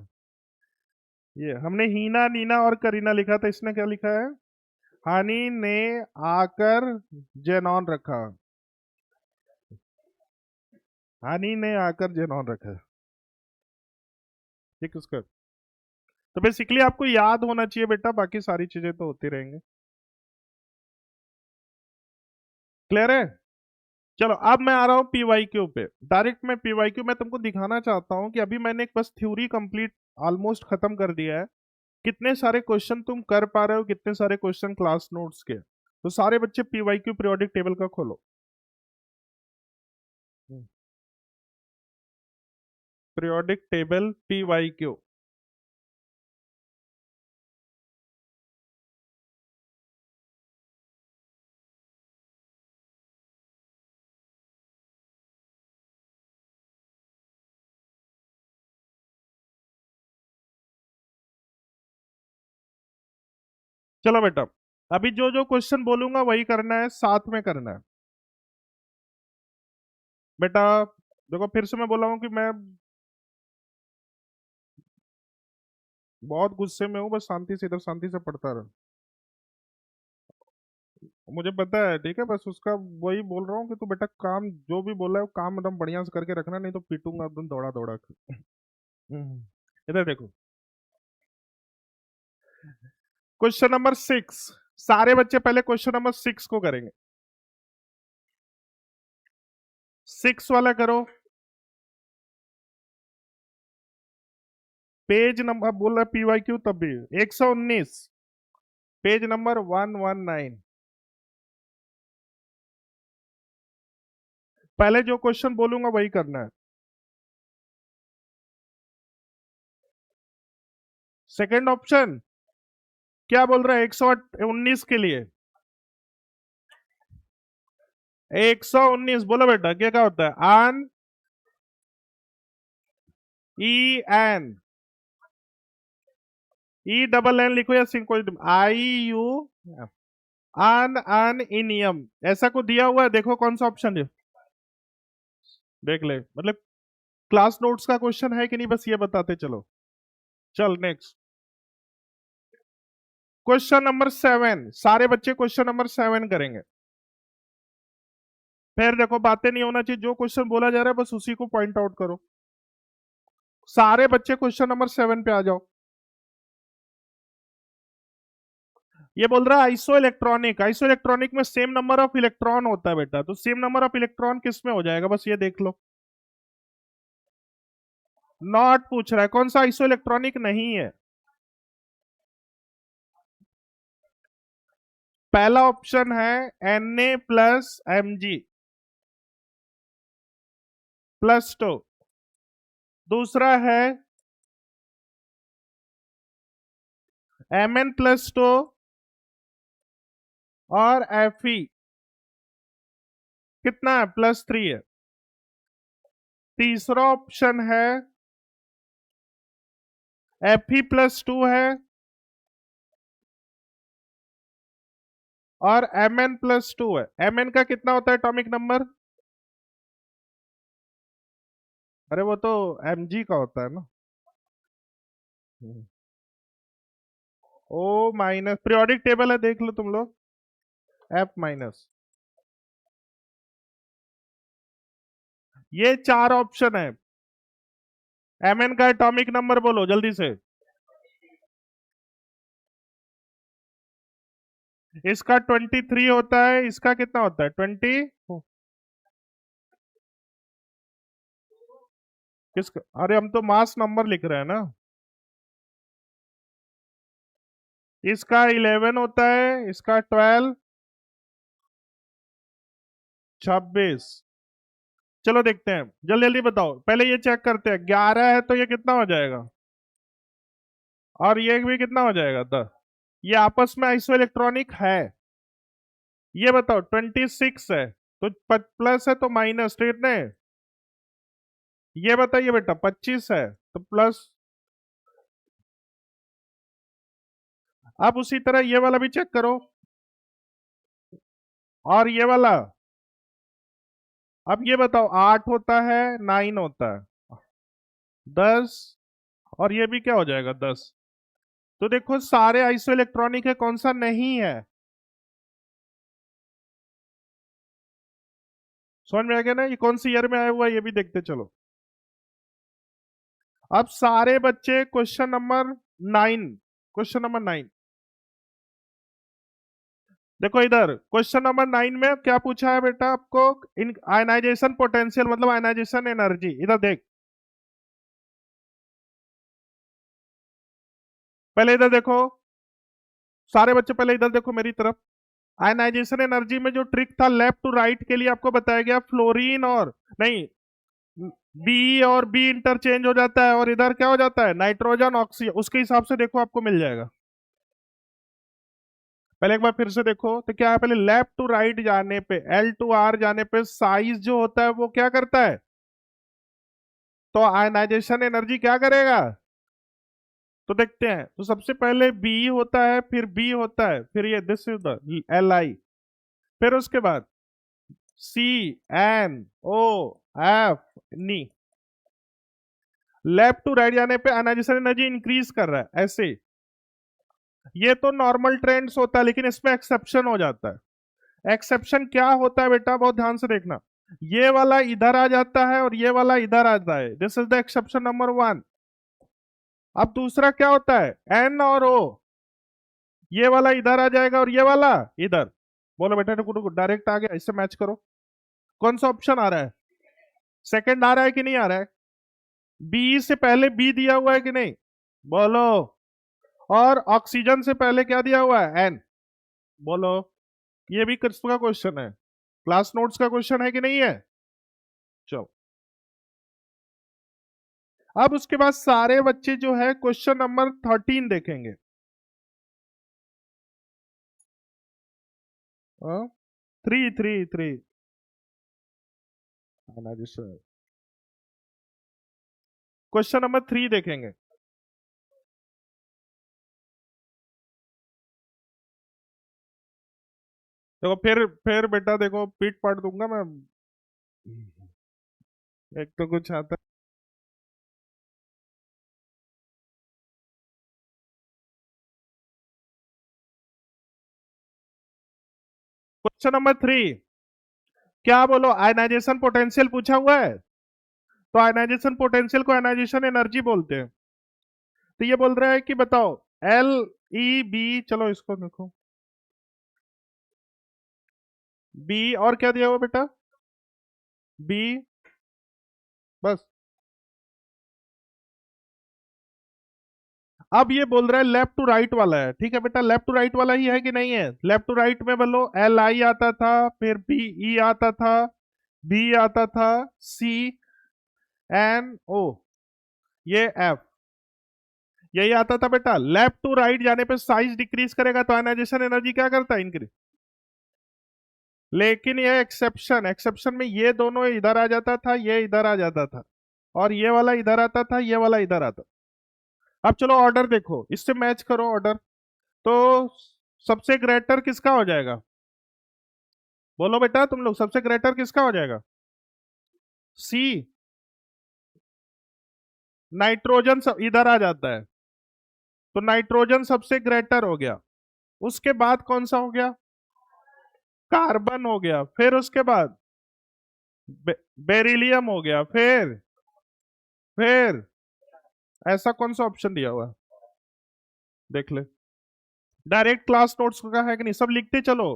ये हमने हीना नीना और करीना लिखा था, इसने क्या लिखा है? हनी ने आकर जेनॉन रखा। हनी ने आकर जेनॉन रखा। ये किसका? तो बेसिकली आपको याद होना चाहिए बेटा, बाकी सारी चीजें तो होती रहेंगी। क्लियर है? चलो अब मैं आ रहा हूँ पीवाईक्यू पे। डायरेक्ट मैं पीवाईक्यू में तुमको दिखाना चाहता हूँ कि अभी मैंने एक बस थ्योरी कंप्लीट ऑलमोस्ट खत्म कर दिया है। कितने सारे क्वेश्चन तुम कर पा रहे हो, कितने सारे क्वेश्चन क्लास नोट्स के। तो सारे बच्चे पीवाईक्यू पीरियोडिक टेबल का खोलो। Periodic table PYQ. चलो बेटा, अभी जो जो क्वेश्चन बोलूंगा वही करना है, साथ में करना है बेटा। देखो फिर से मैं बोला हूँ कि मैं बहुत गुस्से में हूँ, बस शांति से इधर शांति से पढ़ता रहा। मुझे पता है, ठीक है, बस उसका वही बोल रहा हूँ कि तू बेटा काम जो भी बोला है वो काम एकदम बढ़िया से करके रखना, नहीं तो पीटूंगा एकदम दौड़ा दौड़ा के। इधर देखो, क्वेश्चन नंबर 6। सारे बच्चे पहले क्वेश्चन नंबर 6 को करेंगे। 6 वाला करो। पेज नंबर बोल रहा पीवाईक्यू तब भी 119, पेज नंबर 119। पहले जो क्वेश्चन बोलूंगा वही करना है। सेकंड ऑप्शन क्या बोल रहा है? 119 के लिए 119 बोलो बेटा, क्या क्या होता है? आन, E N, E double N लिखो या सिंपल आई यू, आन आन इनियम, ऐसा को दिया हुआ है। देखो कौन सा ऑप्शन है, देख ले। मतलब क्लास नोट्स का क्वेश्चन है कि नहीं, बस ये बताते चलो। चल नेक्स्ट, क्वेश्चन नंबर 7। सारे बच्चे क्वेश्चन नंबर 7 करेंगे। फिर देखो बातें नहीं होना चाहिए, जो क्वेश्चन बोला जा रहा है बस उसी को पॉइंट आउट करो। सारे बच्चे क्वेश्चन नंबर 7 पे आ जाओ। ये बोल रहा है आइसो इलेक्ट्रॉनिक। आइसो इलेक्ट्रॉनिक में सेम नंबर ऑफ इलेक्ट्रॉन होता है बेटा, तो सेम नंबर ऑफ इलेक्ट्रॉन किस में हो जाएगा, बस ये देख लो। नॉट पूछ रहा है, कौन सा आइसो इलेक्ट्रॉनिक नहीं है? पहला ऑप्शन है Na+Mg +2। दूसरा है Mn+2 और Fe कितना है, +3 है। तीसरा ऑप्शन है Fe+2 है और Mn+2 है। Mn का कितना होता है एटॉमिक नंबर? अरे वो तो Mg का होता है ना। O-, पीरियोडिक टेबल है, देख लो तुम लोग। F-। ये चार ऑप्शन है। Mn का एटॉमिक नंबर बोलो जल्दी से। इसका 23 होता है, इसका कितना होता है, 20। किसका? अरे हम तो मास नंबर लिख रहे हैं ना। इसका 11 होता है, इसका 12, 26। चलो देखते हैं, जल्दी जल्दी बताओ, पहले ये चेक करते हैं। 11 है तो ये कितना हो जाएगा, और ये भी कितना हो जाएगा, 10। ये आपस में आइसो इलेक्ट्रॉनिक है। ये बताओ 26 है तो प्लस है तो माइनस, तो कितने? ये बताइए बेटा, 25 है तो प्लस। अब उसी तरह ये वाला भी चेक करो, और ये वाला। अब ये बताओ, 8 होता है, 9 होता है, 10, और ये भी क्या हो जाएगा, 10। तो देखो सारे आइसो इलेक्ट्रॉनिक है, कौन सा नहीं है? समझ में आ गया ना? ये कौन सी ईयर में आया हुआ है ये भी देखते चलो। अब सारे बच्चे क्वेश्चन नंबर 9, क्वेश्चन नंबर 9 देखो इधर। क्वेश्चन नंबर 9 में क्या पूछा है बेटा आपको? इन आयनाइजेशन पोटेंशियल मतलब आयनाइजेशन एनर्जी, इधर देख। पहले इधर देखो, सारे बच्चे पहले इधर देखो मेरी तरफ। आयनाइजेशन एनर्जी में जो ट्रिक था लेफ्ट टू राइट के लिए आपको बताया गया, फ्लोरीन और नहीं, बी और बी इंटरचेंज हो जाता है, और इधर क्या हो जाता है, नाइट्रोजन ऑक्सीजन, उसके हिसाब से देखो आपको मिल जाएगा। पहले एक बार फिर से देखो तो क्या है, पहले लेफ्ट टू राइट जाने पे, L to R जाने पे साइज जो होता है वो क्या करता है, तो आयनाइजेशन एनर्जी क्या करेगा। तो देखते हैं, तो सबसे पहले बी होता है, फिर बी होता है, फिर ये दिस इज द Li, फिर उसके बाद CnO, F, नी। लेफ्ट टू राइट जाने पे आयनाइजेशन एनर्जी इंक्रीज कर रहा है ऐसे। ये तो नॉर्मल ट्रेंड्स होता है, लेकिन इसमें एक्सेप्शन हो जाता है। एक्सेप्शन क्या होता है बेटा, बहुत ध्यान से देखना। ये वाला इधर आ जाता है और ये वाला इधर आता है, this is the exception number 1। अब दूसरा क्या होता है, N और O, ये वाला इधर आ जाएगा और ये वाला इधर। बोलो बेटा, रुको डायरेक्ट आ गया, इससे मैच करो। कौन सा ऑप्शन आ रहा है, सेकंड आ रहा है कि नहीं आ रहा है? बी से पहले बी दिया हुआ है कि नहीं, बोलो। और ऑक्सीजन से पहले क्या दिया हुआ है, N, बोलो। ये भी किस का क्वेश्चन है, क्लास नोट्स का क्वेश्चन है कि नहीं है? चलो, अब उसके बाद सारे बच्चे जो है क्वेश्चन नंबर 13 देखेंगे। 3 क्वेश्चन नंबर 3 देखेंगे। देखो फिर बेटा देखो, पीट पाट दूंगा मैं। एक तो कुछ आता है। क्वेश्चन नंबर 3, क्या बोलो, आयनाइजेशन पोटेंशियल पूछा हुआ है। तो आयनाइजेशन पोटेंशियल को आयनाइजेशन एनर्जी बोलते हैं। तो ये बोल रहा है कि बताओ, LeB, चलो इसको देखो, बी और क्या दिया हुआ बेटा, बी, बस। अब ये बोल रहा है लेफ्ट टू राइट वाला है, ठीक है बेटा, लेफ्ट टू राइट वाला ही है कि नहीं है? लेफ्ट टू राइट में बोलो, Li आता था, फिर Be आता था, B आता था, CnO, ये F, यही आता था बेटा। लेफ्ट टू राइट जाने पे साइज डिक्रीज करेगा तो आयनाइजेशन एनर्जी क्या करता है, इंक्रीज। लेकिन ये एक्सेप्शन, एक्सेप्शन में ये दोनों इधर आ जाता था, ये इधर आ जाता था, और ये वाला इधर आता था, ये वाला इधर आता। अब चलो ऑर्डर देखो, इससे मैच करो ऑर्डर। तो सबसे ग्रेटर किसका हो जाएगा? बोलो बेटा तुम लोग, सबसे ग्रेटर किसका हो जाएगा? सी। नाइट्रोजन सब इधर आ जाता है, तो नाइट्रोजन सबसे ग्रेटर हो गया। उसके बाद कौन सा हो गया? कार्बन हो गया। फिर उसके बाद बेरिलियम हो गया। फिर ऐसा कौन सा ऑप्शन दिया हुआ है? देख ले, डायरेक्ट क्लास नोट्स का है कि नहीं, सब लिखते चलो।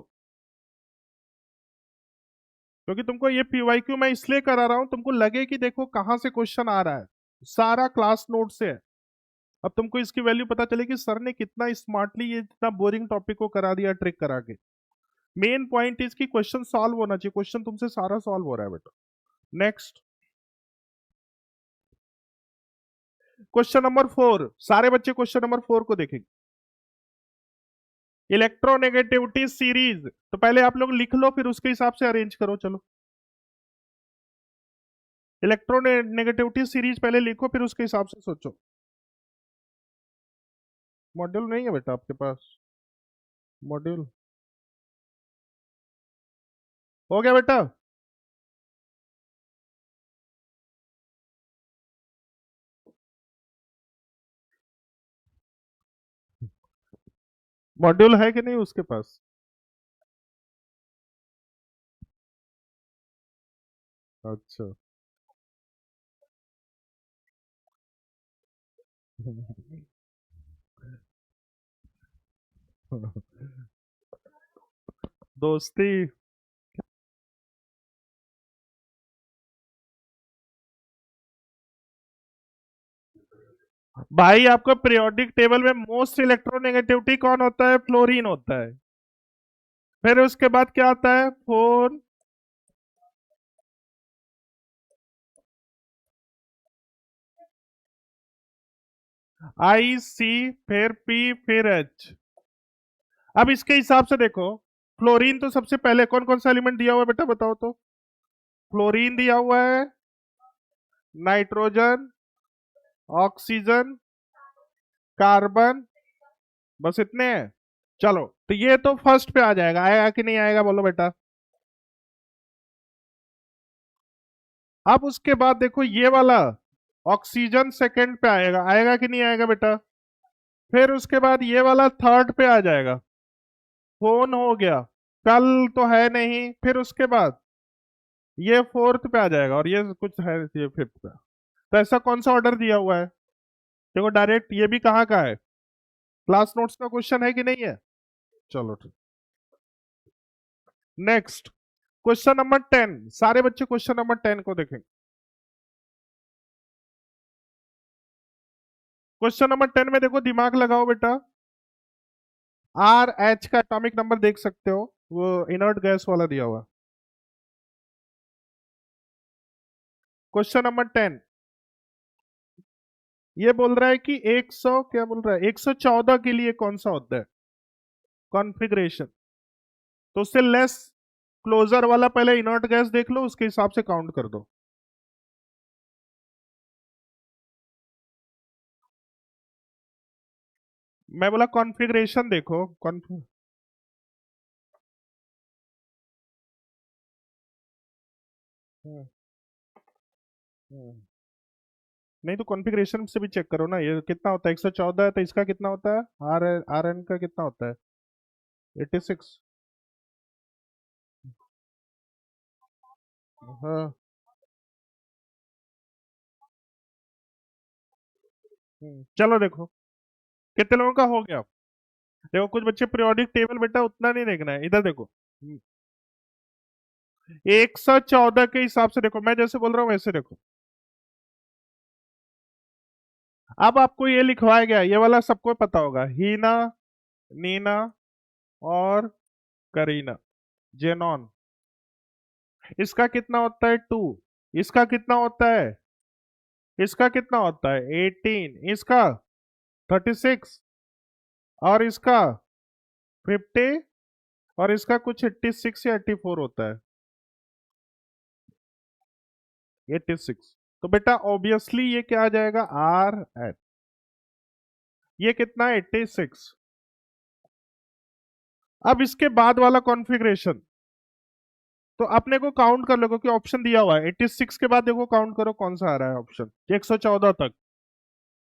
क्योंकि तुमको ये पीवाईक्यू मैं इसलिए करा रहा हूं, तुमको लगे कि देखो कहां से क्वेश्चन आ रहा है। सारा क्लास नोट से है। अब तुमको इसकी वैल्यू पता चले कि सर ने कितना स्मार्टली ये इतना बोरिंग टॉपिक को करा दिया ट्रिक करा के। मेन पॉइंट इज कि क्वेश्चन सॉल्व होना चाहिए, क्वेश्चन तुमसे सारा सॉल्व हो रहा है बेटा। Next, question number 4। सारे बच्चे क्वेश्चन नंबर 4 को देखेंगे। इलेक्ट्रोनेगेटिविटी सीरीज, तो पहले आप लोग लिख लो, फिर उसके हिसाब से अरेंज करो। चलो, इलेक्ट्रोनेगेटिविटी सीरीज पहले लिखो, फिर उसके हिसाब से सोचो। मॉड्यूल नहीं है बेटा आपके पास? मॉड्यूल हो गया बेटा? मॉड्यूल है कि नहीं उसके पास? अच्छा। दोस्ती। भाई आपको पीरियोडिक टेबल में मोस्ट इलेक्ट्रोनेगेटिविटी कौन होता है? फ्लोरीन होता है। फिर उसके बाद क्या आता है? फोर, आई, सी, फिर पी, फिर एच। अब इसके हिसाब से देखो, फ्लोरीन तो सबसे पहले कौन कौन सा एलिमेंट दिया हुआ है बेटा, बताओ तो। फ्लोरीन दिया हुआ है, नाइट्रोजन, ऑक्सीजन, कार्बन, बस इतने हैं। चलो, तो ये तो फर्स्ट पे आ जाएगा, आएगा कि नहीं आएगा बोलो बेटा? अब उसके बाद देखो ये वाला ऑक्सीजन सेकंड पे आएगा, आएगा कि नहीं आएगा बेटा? फिर उसके बाद ये वाला थर्ड पे आ जाएगा, फोन हो गया, कल तो है नहीं। फिर उसके बाद ये फोर्थ पे आ जाएगा, और ये कुछ है ये फिफ्थ पे। तो ऐसा कौन सा ऑर्डर दिया हुआ है? देखो डायरेक्ट ये भी कहाँ का है, क्लास नोट्स का क्वेश्चन है कि नहीं है? चलो ठीक। Next, question number 10। सारे बच्चे क्वेश्चन नंबर 10 को देखें। क्वेश्चन नंबर 10 में देखो, दिमाग लगाओ बेटा। आर एच का एटॉमिक नंबर देख सकते हो, वो इनर्ट गैस वाला दिया हुआ। क्वेश्चन नंबर 10 ये बोल रहा है कि 100, क्या बोल रहा है, 114 के लिए कौन सा होता है कॉन्फ़िगरेशन? तो उससे लेस क्लोजर वाला पहले इनर्ट गैस देख लो, उसके हिसाब से काउंट कर दो। मैं बोला कॉन्फ़िगरेशन देखो, कॉन्फ़िग। नहीं तो कॉन्फ़िगरेशन से भी चेक करो ना, ये कितना होता है? 114 है तो इसका कितना होता है? आर आर एन का कितना होता है? 86। हाँ। चलो देखो कितने लोगों का हो गया। देखो कुछ बच्चे पीरियोडिक टेबल बेटा उतना नहीं देखना है, इधर देखो। 114 के हिसाब से देखो, मैं जैसे बोल रहा हूँ वैसे देखो। अब आपको ये लिखवाया गया, ये वाला सबको पता होगा, हीना, नीना और करीना, जेनॉन। इसका कितना होता है? 2। इसका कितना होता है? इसका कितना होता है? 18। इसका 36। और इसका 50। और इसका कुछ 86 या 84 होता है। 86। तो बेटा ऑब्वियसली ये क्या आ जाएगा, आर एट। ये कितना है, 86। अब इसके बाद वाला कॉन्फ़िगरेशन तो अपने को काउंट कर लो, क्योंकि ऑप्शन दिया हुआ है 86 के बाद देखो काउंट करो कौन सा आ रहा है ऑप्शन, 114 तक।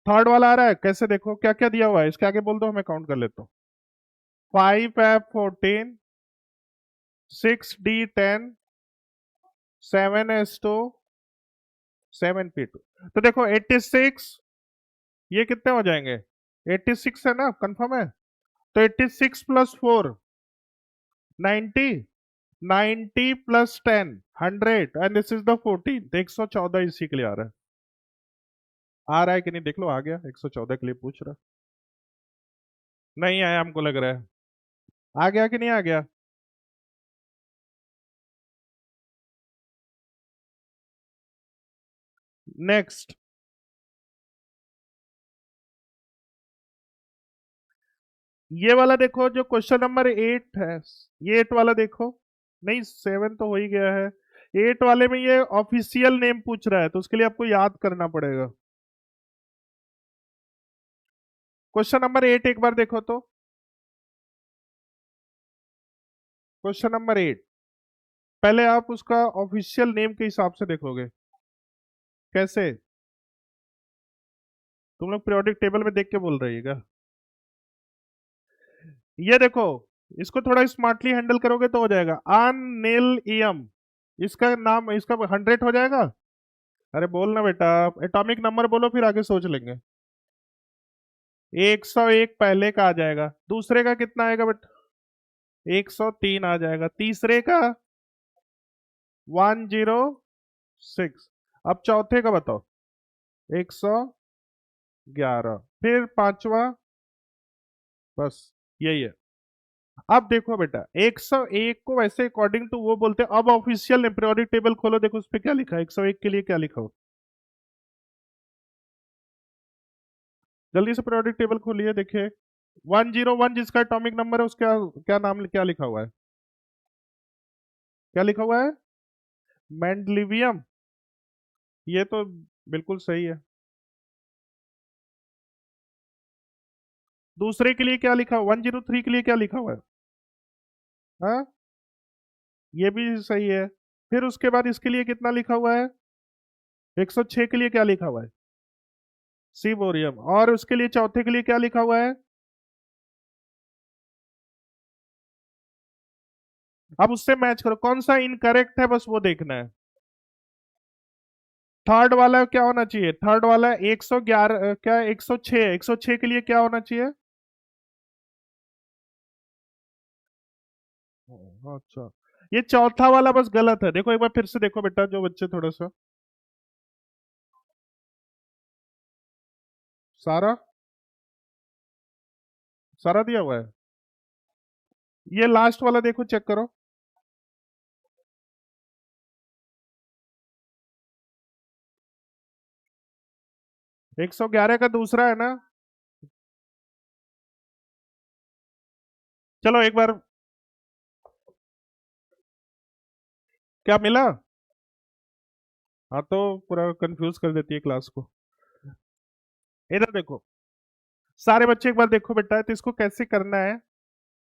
थर्ड वाला आ रहा है, कैसे देखो क्या क्या दिया हुआ है, इसके आगे बोल दो, मैं काउंट कर लेता हूँ। 5F14, 6D10, 7S2, 7P2। तो देखो 86, ये कितने हो जाएंगे, 86 है ना, कंफर्म है। तो 86 plus 4, 90, 90 plus 10, 100, and this is the 14। 114 इसी के लिए आ रहा है। आ रहा है कि नहीं देख लो, आ गया 114 के लिए पूछ रहा। नहीं आया हमको लग रहा है। आ गया कि नहीं आ गया। नेक्स्ट, ये वाला देखो जो क्वेश्चन नंबर 8 है, ये 8 वाला देखो। नहीं 7 तो हो ही गया है। 8 वाले में ये ऑफिशियल नेम पूछ रहा है, तो उसके लिए आपको याद करना पड़ेगा। क्वेश्चन नंबर 8 एक बार देखो तो। क्वेश्चन नंबर 8, पहले आप उसका ऑफिशियल नेम के हिसाब से देखोगे। कैसे, तुम लोग पीरियोडिक टेबल में देख के बोल रही है। ये देखो, इसको थोड़ा स्मार्टली हैंडल करोगे तो हो जाएगा, अनिलियम। इसका नाम, इसका 100 हो जाएगा। अरे बोलना बेटा, एटॉमिक नंबर बोलो फिर आगे सोच लेंगे। 101 पहले का आ जाएगा, दूसरे का कितना आएगा बेटा, 103 आ जाएगा, तीसरे का 106। अब चौथे का बताओ, 111, फिर पांचवा, बस यही है। अब देखो बेटा 101 को वैसे अकॉर्डिंग टू वो बोलते हैं, अब ऑफिशियल पीरियोडिक टेबल खोलो, देखो उस पर क्या लिखा है, 101 के लिए क्या लिखा हो, जल्दी से पीरियोडिक टेबल खोलिए देखिए। 101 जिसका एटॉमिक नंबर है, उसका क्या नाम, क्या लिखा हुआ है, क्या लिखा हुआ है, मेंडलिवियम। ये तो बिल्कुल सही है। दूसरे के लिए क्या लिखा हुआ, 103 के लिए क्या लिखा हुआ है, हाँ ये भी सही है। फिर उसके बाद इसके लिए कितना लिखा हुआ है, 106 के लिए क्या लिखा हुआ है, सीबोरियम। और उसके लिए चौथे के लिए क्या लिखा हुआ है। अब उससे मैच करो कौन सा इनकरेक्ट है, बस वो देखना है। थर्ड वाला क्या होना चाहिए, थर्ड वाला 111, क्या 106, 106 के लिए क्या होना चाहिए। अच्छा, ये चौथा वाला बस गलत है, देखो एक बार फिर से देखो बेटा, जो बच्चे थोड़ा सा, सारा, सारा दिया हुआ है। ये लास्ट वाला देखो, चेक करो। 111 का दूसरा है ना। चलो एक बार, क्या मिला। हाँ तो पूरा कंफ्यूज कर देती है क्लास को। इधर देखो, सारे बच्चे एक बार देखो बेटा, तो इसको कैसे करना है।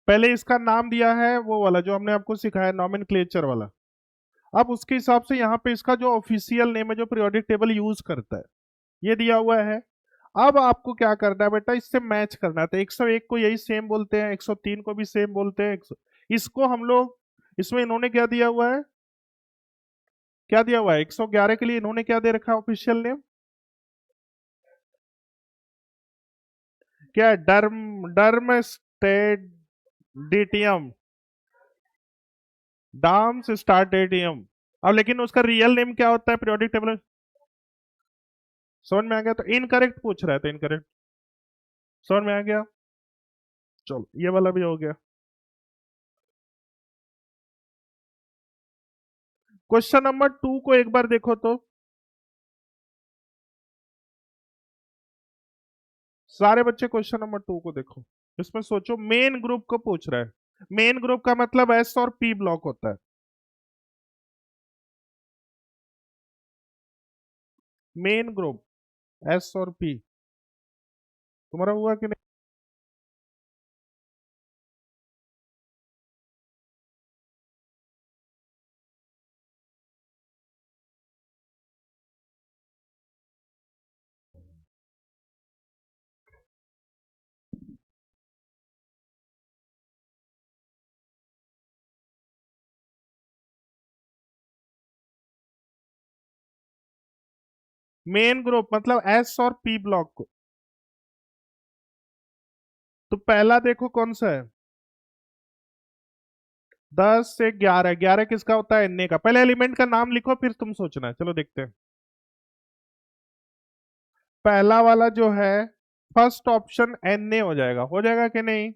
पहले इसका नाम दिया है वो वाला जो हमने आपको सिखाया, नॉमेनक्लेचर वाला। अब उसके हिसाब से यहाँ पे इसका जो ऑफिशियल नेम है, जो पीरियोडिक टेबल यूज करता है, ये दिया हुआ है। अब आपको क्या करना है बेटा, इससे मैच करना है। तो 101 को यही सेम बोलते हैं, 103 को भी सेम बोलते हैं, इसको हम लोग, इसमें इन्होंने क्या दिया हुआ है, क्या दिया हुआ है, 111 के लिए इन्होंने क्या दे रखा है ऑफिशियल नेम, क्या है, डर्म स्टेडिटियम, डार्म्स स्टार्टेडियम। अब लेकिन उसका रियल नेम क्या होता है पीरियोडिक टेबल, समझ में आ गया। तो इनकरेक्ट पूछ रहा है, तो इनकरेक्ट, समझ में आ गया। चलो ये वाला भी हो गया। क्वेश्चन नंबर 2 को एक बार देखो तो। सारे बच्चे क्वेश्चन नंबर 2 को देखो, इसमें सोचो मेन ग्रुप को पूछ रहा है। मेन ग्रुप का मतलब एस और पी ब्लॉक होता है। मेन ग्रुप एस और पी। तुम्हारा हुआ कि नहीं? मेन ग्रुप मतलब एस और पी ब्लॉक को। तो पहला देखो कौन सा है, 10 से 11। 11 किसका होता है? एन का। पहले एलिमेंट का नाम लिखो फिर तुम सोचना, चलो देखते हैं। पहला वाला जो है फर्स्ट ऑप्शन एन हो जाएगा कि नहीं?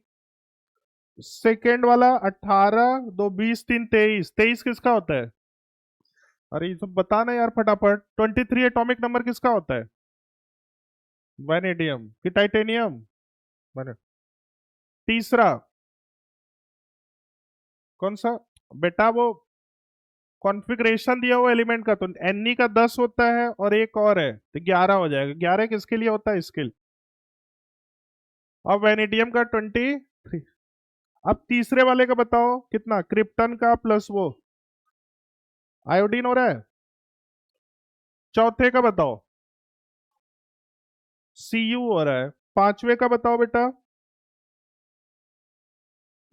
सेकेंड वाला 18, 2 20 3 23। 23 किसका होता है? अरे ये सब बताना यार फटाफट। 23 एटॉमिक नंबर किसका होता है? वैनेडियम कि टाइटेनियम? वैने- तीसरा कौन सा बेटा? वो कॉन्फ़िगरेशन दिया हुआ एलिमेंट का, तो एन का 10 होता है और एक और है तो 11 हो जाएगा। 11 किसके लिए होता है? इसके लिए। अब वैनेडियम का 23। अब तीसरे वाले का बताओ कितना, क्रिप्टन का प्लस वो आयोडीन हो रहा है। चौथे का बताओ, सीयू हो रहा है। पांचवे का बताओ बेटा,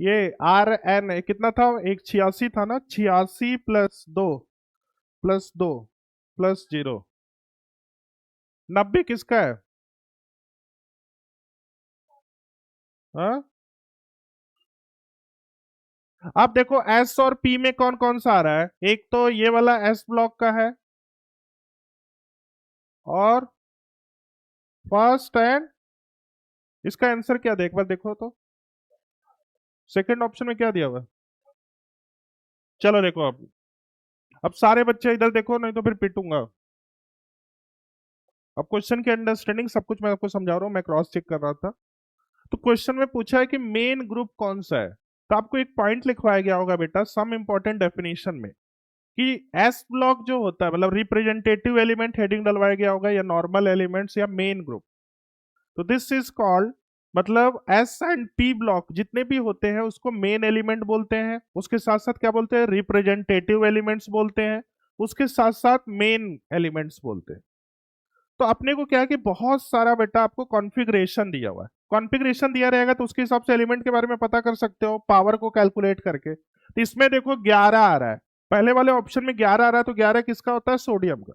ये आर एन कितना था? एक 86 था ना, 86 प्लस दो प्लस 0। 90 किसका है? हाँ? अब देखो एस और पी में कौन कौन सा आ रहा है। एक तो ये वाला एस ब्लॉक का है, और फर्स्ट एंड, इसका आंसर क्या देख बार देखो तो। सेकंड ऑप्शन में क्या दिया हुआ है? चलो देखो अब सारे बच्चे इधर देखो, नहीं तो फिर पिटूंगा। अब क्वेश्चन की अंडरस्टैंडिंग सब कुछ मैं आपको समझा रहा हूँ, मैं क्रॉस चेक कर रहा था। तो क्वेश्चन में पूछा है कि मेन ग्रुप कौन सा है, तो आपको एक पॉइंट लिखवाया गया होगा बेटा सम इंपॉर्टेंट डेफिनेशन में, कि एस ब्लॉक जो होता है मतलब रिप्रेजेंटेटिव एलिमेंट हेडिंग डलवाया गया होगा, या नॉर्मल एलिमेंट्स या मेन ग्रुप। तो दिस इज कॉल्ड, मतलब एस एंड पी ब्लॉक जितने भी होते हैं उसको मेन एलिमेंट बोलते हैं। उसके साथ साथ क्या बोलते हैं? रिप्रेजेंटेटिव एलिमेंट्स बोलते हैं। उसके साथ साथ मेन एलिमेंट्स बोलते हैं। तो अपने को क्या है कि बहुत सारा बेटा आपको कॉन्फ़िगरेशन दिया हुआ है। कॉन्फ़िगरेशन दिया रहेगा तो उसके हिसाब से एलिमेंट के बारे में पता कर सकते हो पावर को कैलकुलेट करके। तो इसमें देखो 11 आ रहा है, पहले वाले ऑप्शन में 11 आ रहा है, तो 11 किसका होता है? सोडियम का।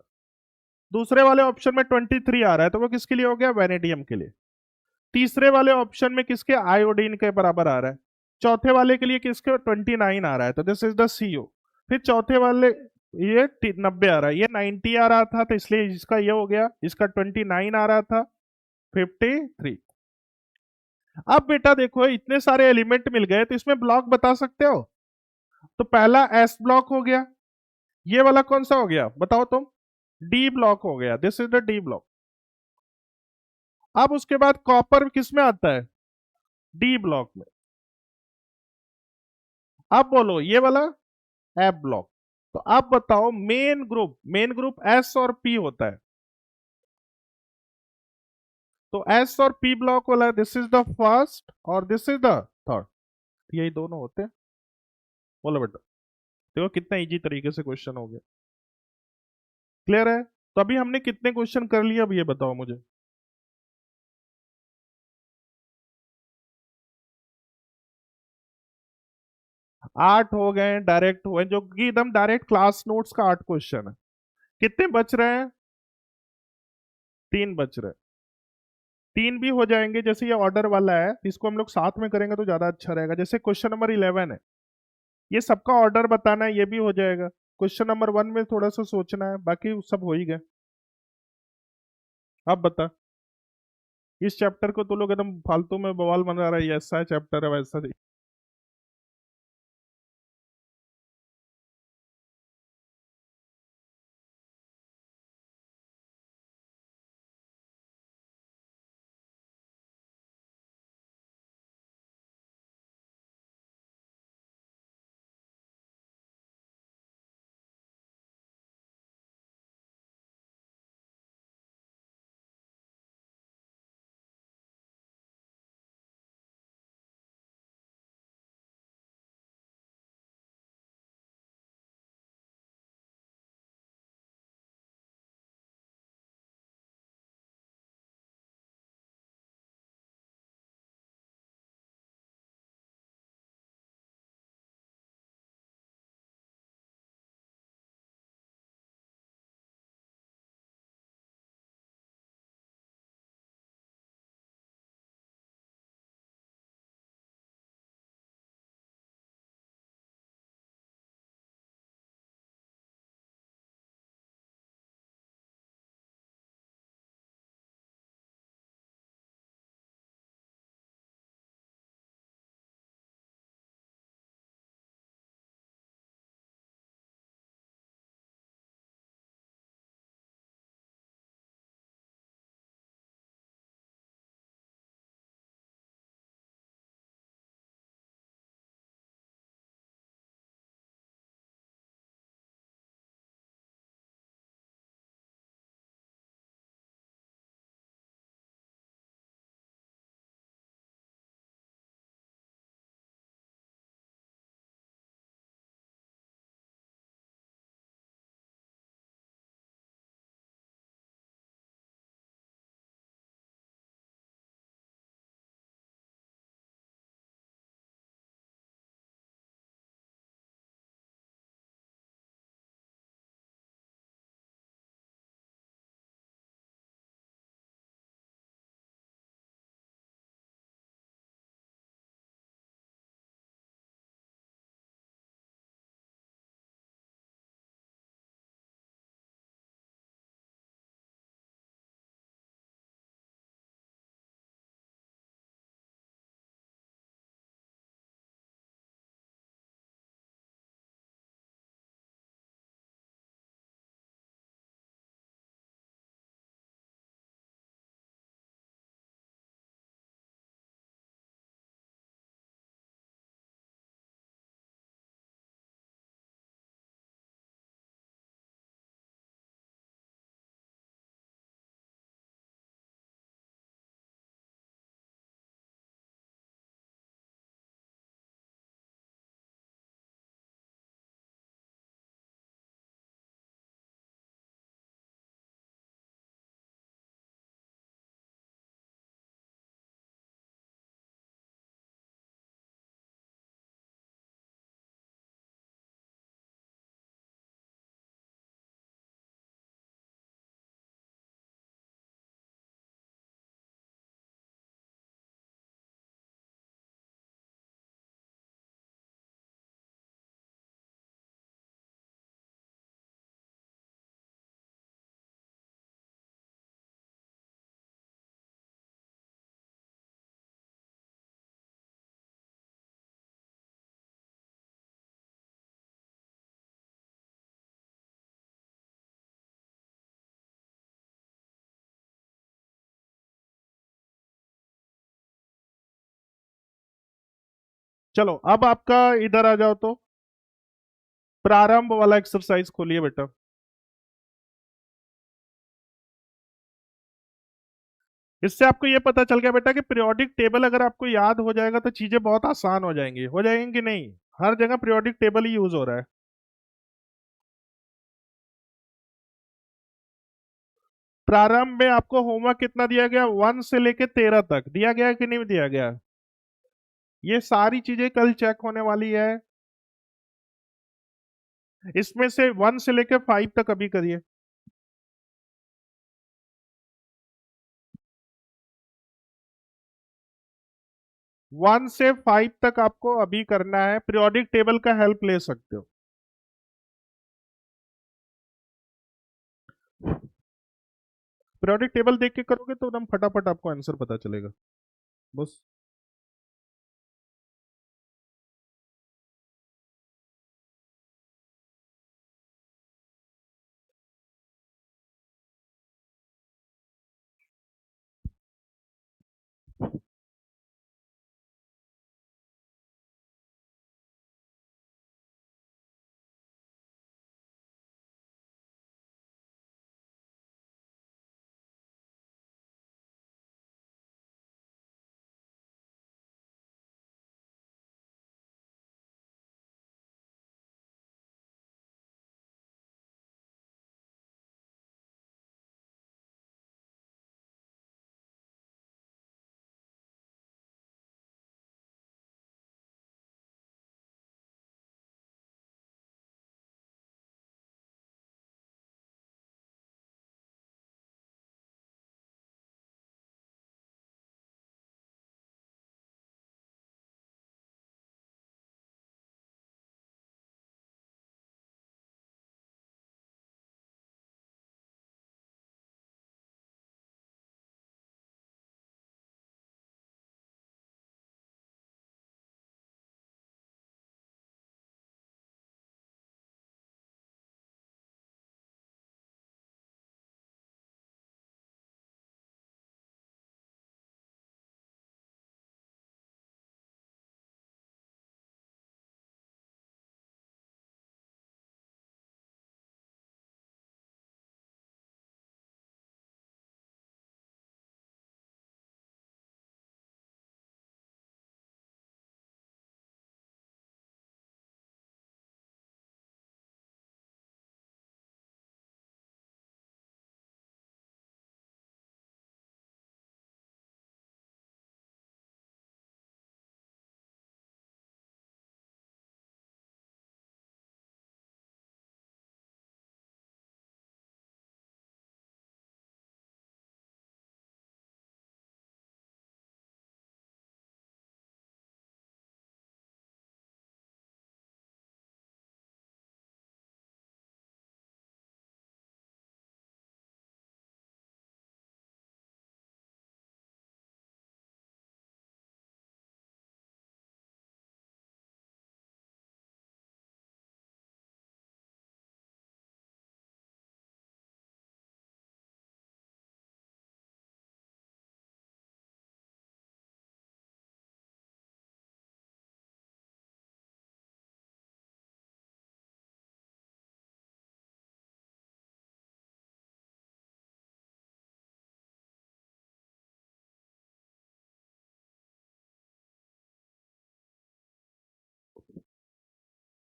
दूसरे वाले ऑप्शन में 23 आ रहा है, तो वो किसके लिए हो गया? वेनेडियम के लिए। तीसरे वाले ऑप्शन में किसके? आयोडीन के बराबर आ रहा है। चौथे वाले के लिए किसके? 29 आ रहा है, तो दिस इज द सीओ। फिर चौथे वाले ये 90 आ रहा है, ये 90 आ रहा था, तो इसलिए इसका ये हो गया। इसका 29 आ रहा था, 53। अब बेटा देखो इतने सारे एलिमेंट मिल गए, तो इसमें ब्लॉक बता सकते हो? तो पहला एस ब्लॉक हो गया। ये वाला कौन सा हो गया बताओ तुम? डी ब्लॉक हो गया, this is the D block. अब उसके बाद कॉपर किस में आता है? डी ब्लॉक में। अब बोलो ये वाला एफ ब्लॉक। तो अब बताओ main group, main group S और पी होता है। तो एस और पी ब्लॉक वाला दिस इज द फर्स्ट और दिस इज द थर्ड, यही दोनों होते हैं। बोलो बेटा, देखो कितना इजी तरीके से क्वेश्चन हो गया। क्लियर है? तो अभी हमने कितने क्वेश्चन कर लिए अब ये बताओ मुझे। 8 हो गए डायरेक्ट हुए, जो कि एकदम डायरेक्ट क्लास नोट्स का 8 क्वेश्चन है। कितने बच रहे हैं? 3 बच रहे हैं। 3 भी हो जाएंगे, जैसे ये ऑर्डर वाला है इसको हम लोग साथ में करेंगे तो ज्यादा अच्छा रहेगा। जैसे क्वेश्चन नंबर 11 है, ये सबका ऑर्डर बताना है, ये भी हो जाएगा। क्वेश्चन नंबर 1 में थोड़ा सा सोचना है, बाकी सब हो ही गए। अब बता, इस चैप्टर को तो लोग एकदम फालतू में बवाल बना रहा है, ऐसा चैप्टर है वैसा। चलो अब आपका इधर आ जाओ तो प्रारंभ वाला एक्सरसाइज खोलिए बेटा। इससे आपको ये पता चल गया बेटा कि पीरियोडिक टेबल अगर आपको याद हो जाएगा तो चीजें बहुत आसान हो जाएंगी कि नहीं। हर जगह पीरियोडिक टेबल ही यूज हो रहा है। प्रारंभ में आपको होमवर्क कितना दिया गया, 1 से लेके 13 तक दिया गया कि नहीं दिया गया। ये सारी चीजें कल चेक होने वाली है। इसमें से 1 से लेके 5 तक अभी करिए। 1 से 5 तक आपको अभी करना है, पीरियोडिक टेबल का हेल्प ले सकते हो। पीरियोडिक टेबल देख के करोगे तो एकदम फटाफट आपको आंसर पता चलेगा। बस।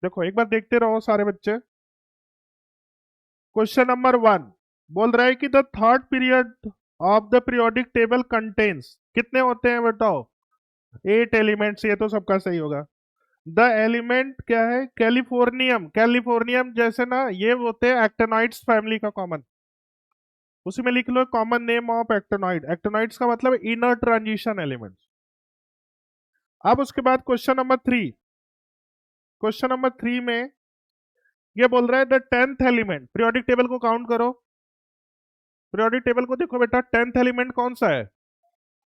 देखो एक बार देखते रहो सारे बच्चे। क्वेश्चन नंबर 1 बोल रहा है कि the third period of the periodic table contains कितने होते हैं बताओ। 8 एलिमेंट्स, ये तो सबका सही होगा। द एलिमेंट क्या है, कैलिफोर्नियम। कैलिफोर्नियम जैसे ना ये होते हैं एक्टेनॉइड्स फैमिली का कॉमन। उसी में लिख लो common name of actinoid. Actinoids का मतलब इनर ट्रांजिशन एलिमेंट्स। अब उसके बाद क्वेश्चन नंबर 3 में ये बोल रहा है the 10th element. Periodic table को काउंट करो। पीरियोडिक टेबल को देखो बेटा, 10th एलिमेंट कौन सा है,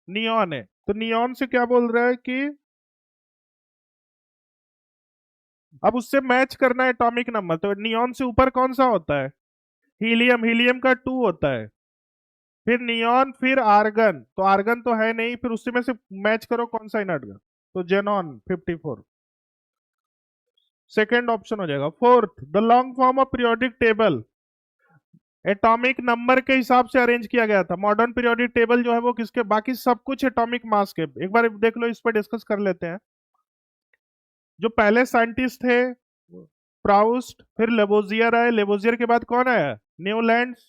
नियॉन है। तो नियॉन से क्या बोल रहा है कि अब उससे मैच करना है एटॉमिक नंबर। तो नियॉन से ऊपर कौन सा होता है, हीलियम। हीलियम का 2 होता है। फिर नियॉन, फिर आर्गन। तो आर्गन तो है नहीं, फिर उसी में से मैच करो कौन सा इनर्ट का। तो जेनॉन 54 सेकेंड ऑप्शन हो जाएगा। Fourth, the long form of periodic table atomic number के हिसाब से अरेंज किया गया था। मॉडर्न पीरियोडिक टेबल जो है वो किसके, बाकी सब कुछ एटॉमिक मास के। एक बार देख लो, इस पर डिस्कस कर लेते हैं। जो पहले साइंटिस्ट थे प्राउस्ट, फिर लेबोजियर आए, लेबोजियर के बाद कौन आया, न्यूलैंड्स,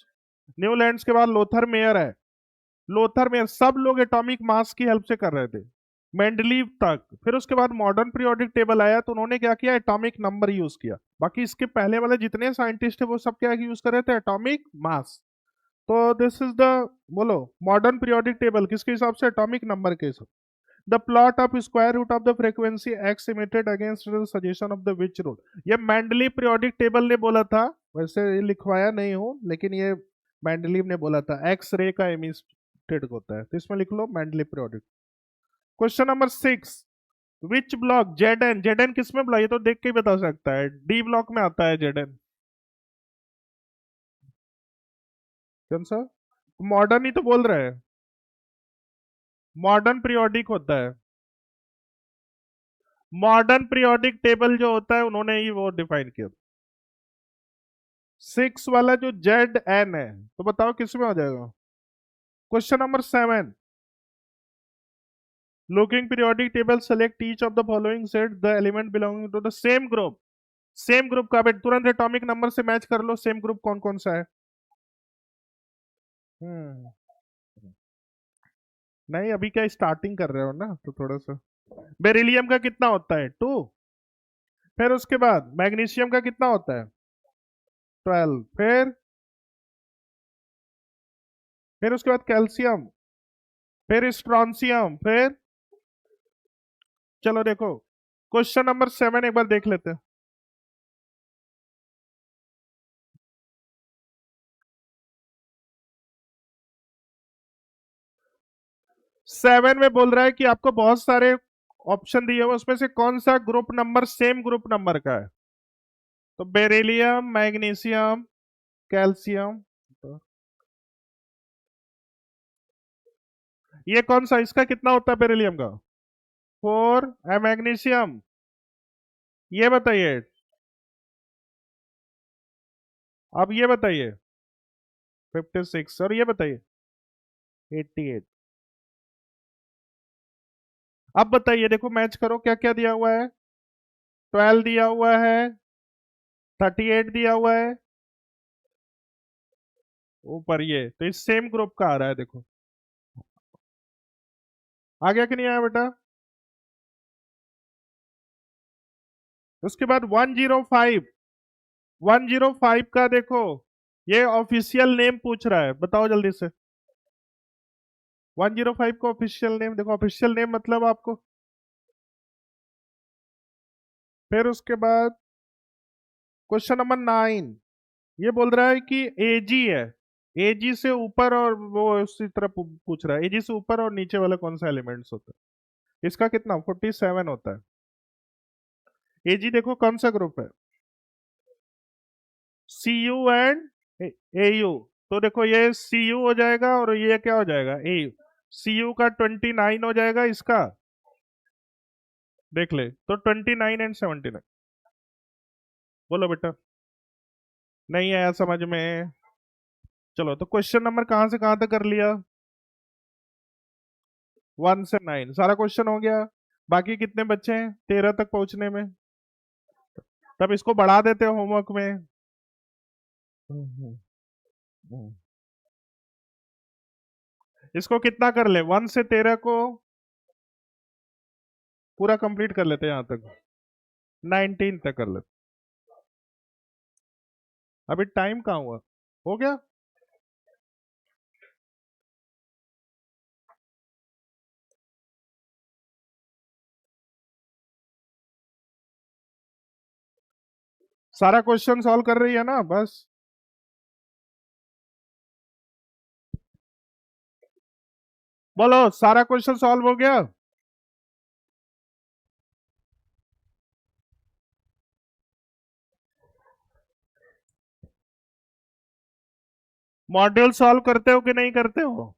न्यूलैंड्स के बाद लोथर मेयर है, लोथर मेयर, सब लोग एटॉमिक मास की हेल्प से कर रहे थे, मेंडलीव तक। फिर उसके बाद मॉडर्न पीरियोडिक टेबल आया तो उन्होंने क्या किया, एटॉमिक नंबर यूज किया। बाकी इसके पहले वाले जितने साइंटिस्ट थे वो सब क्या यूज कर रहे थे, एटॉमिक मास। तो दिस इज द, बोलो, मॉडर्न पीरियोडिक टेबल किसके हिसाब से, एटॉमिक नंबर के हिसाब। The plot of square root of the frequency X emitted against the suggestion of the which rule. ये मैंडलीव पीरियोडिक टेबल ने बोला था, वैसे ये लिखवाया नहीं हूं, लेकिन ये मैंडलीव ने बोला था एक्स रे का इमिटेड होता है, तो इसमें लिख लो Mendeleev periodic. Question number 6, which block, Z N, Z N किसमें ब्लॉक, ये तो देख के ही बता सकता है, डी ब्लॉक में आता है जेड एन। कौन सा, मॉडर्न ही तो बोल रहे हैं, मॉडर्न पीरियोडिक होता है। मॉडर्न पीरियोडिक टेबल जो होता है उन्होंने ही वो डिफाइन किया। 6 वाला जो जेड एन है, तो बताओ किसमें हो जाएगा। Question number 7, looking periodic table select each of the following set the element belonging to the same group. Same group का बेट तुरंत एटॉमिक नंबर से मैच कर लो, सेम ग्रुप कौन कौन सा है। हम्म नहीं, अभी क्या स्टार्टिंग कर रहे हो ना, तो थोड़ा सा। बेरिलियम का कितना होता है, 2। फिर उसके बाद मैग्नीशियम का कितना होता है, 12। फिर उसके बाद कैल्शियम, फिर स्ट्रॉन्सियम, फिर, चलो देखो क्वेश्चन नंबर 7 एक बार देख लेते हैं। 7 में बोल रहा है कि आपको बहुत सारे ऑप्शन दिए हुए, उसमें से कौन सा group number same group number का है। तो बेरिलियम, मैग्नीशियम, कैल्शियम, तो ये कौन सा, इसका कितना होता है बेरिलियम का, 4। मैग्नीशियम, ये बताइए, अब ये बताइए 56, और ये बताइए 88। अब बताइए, देखो मैच करो क्या क्या दिया हुआ है, 12 दिया हुआ है, 38 दिया हुआ है, ऊपर ये, तो इस सेम ग्रुप का आ रहा है, देखो आ गया कि नहीं आया बेटा। उसके बाद 105, 105 का देखो, ये ऑफिशियल नेम पूछ रहा है, बताओ जल्दी से। 105 का ऑफिशियल नेम देखो, ऑफिशियल नेम मतलब आपको। फिर उसके बाद क्वेश्चन नंबर 9, ये बोल रहा है कि एजी है, एजी से ऊपर, और वो उसी तरह पूछ रहा है एजी से ऊपर और नीचे वाला कौन सा एलिमेंट्स होता है। इसका कितना, 47 होता है। एजी देखो कौन सा ग्रुप है, सी यू एंड ए यू। तो देखो ये सी यू हो जाएगा और ये क्या हो जाएगा, ए यू। सी यू का 29 हो जाएगा इसका, देख ले, तो 29 एंड 79। बोलो बेटा, नहीं आया समझ में। चलो, तो क्वेश्चन नंबर कहां से कहां तक कर लिया, 1 से 9 सारा क्वेश्चन हो गया। बाकी कितने बच्चे हैं 13 तक पहुंचने में, तब इसको बढ़ा देते हो होमवर्क में। हम्म, हम्म। इसको कितना कर ले, 1 से 13 को पूरा कंप्लीट कर लेते हैं, यहां तक 19 तक कर लेते। अभी टाइम कहाँ हुआ, हो गया। सारा क्वेश्चन सॉल्व कर रही है ना, बस। बोलो, सारा क्वेश्चन सॉल्व हो गया। मॉड्यूल सॉल्व करते हो कि नहीं करते हो।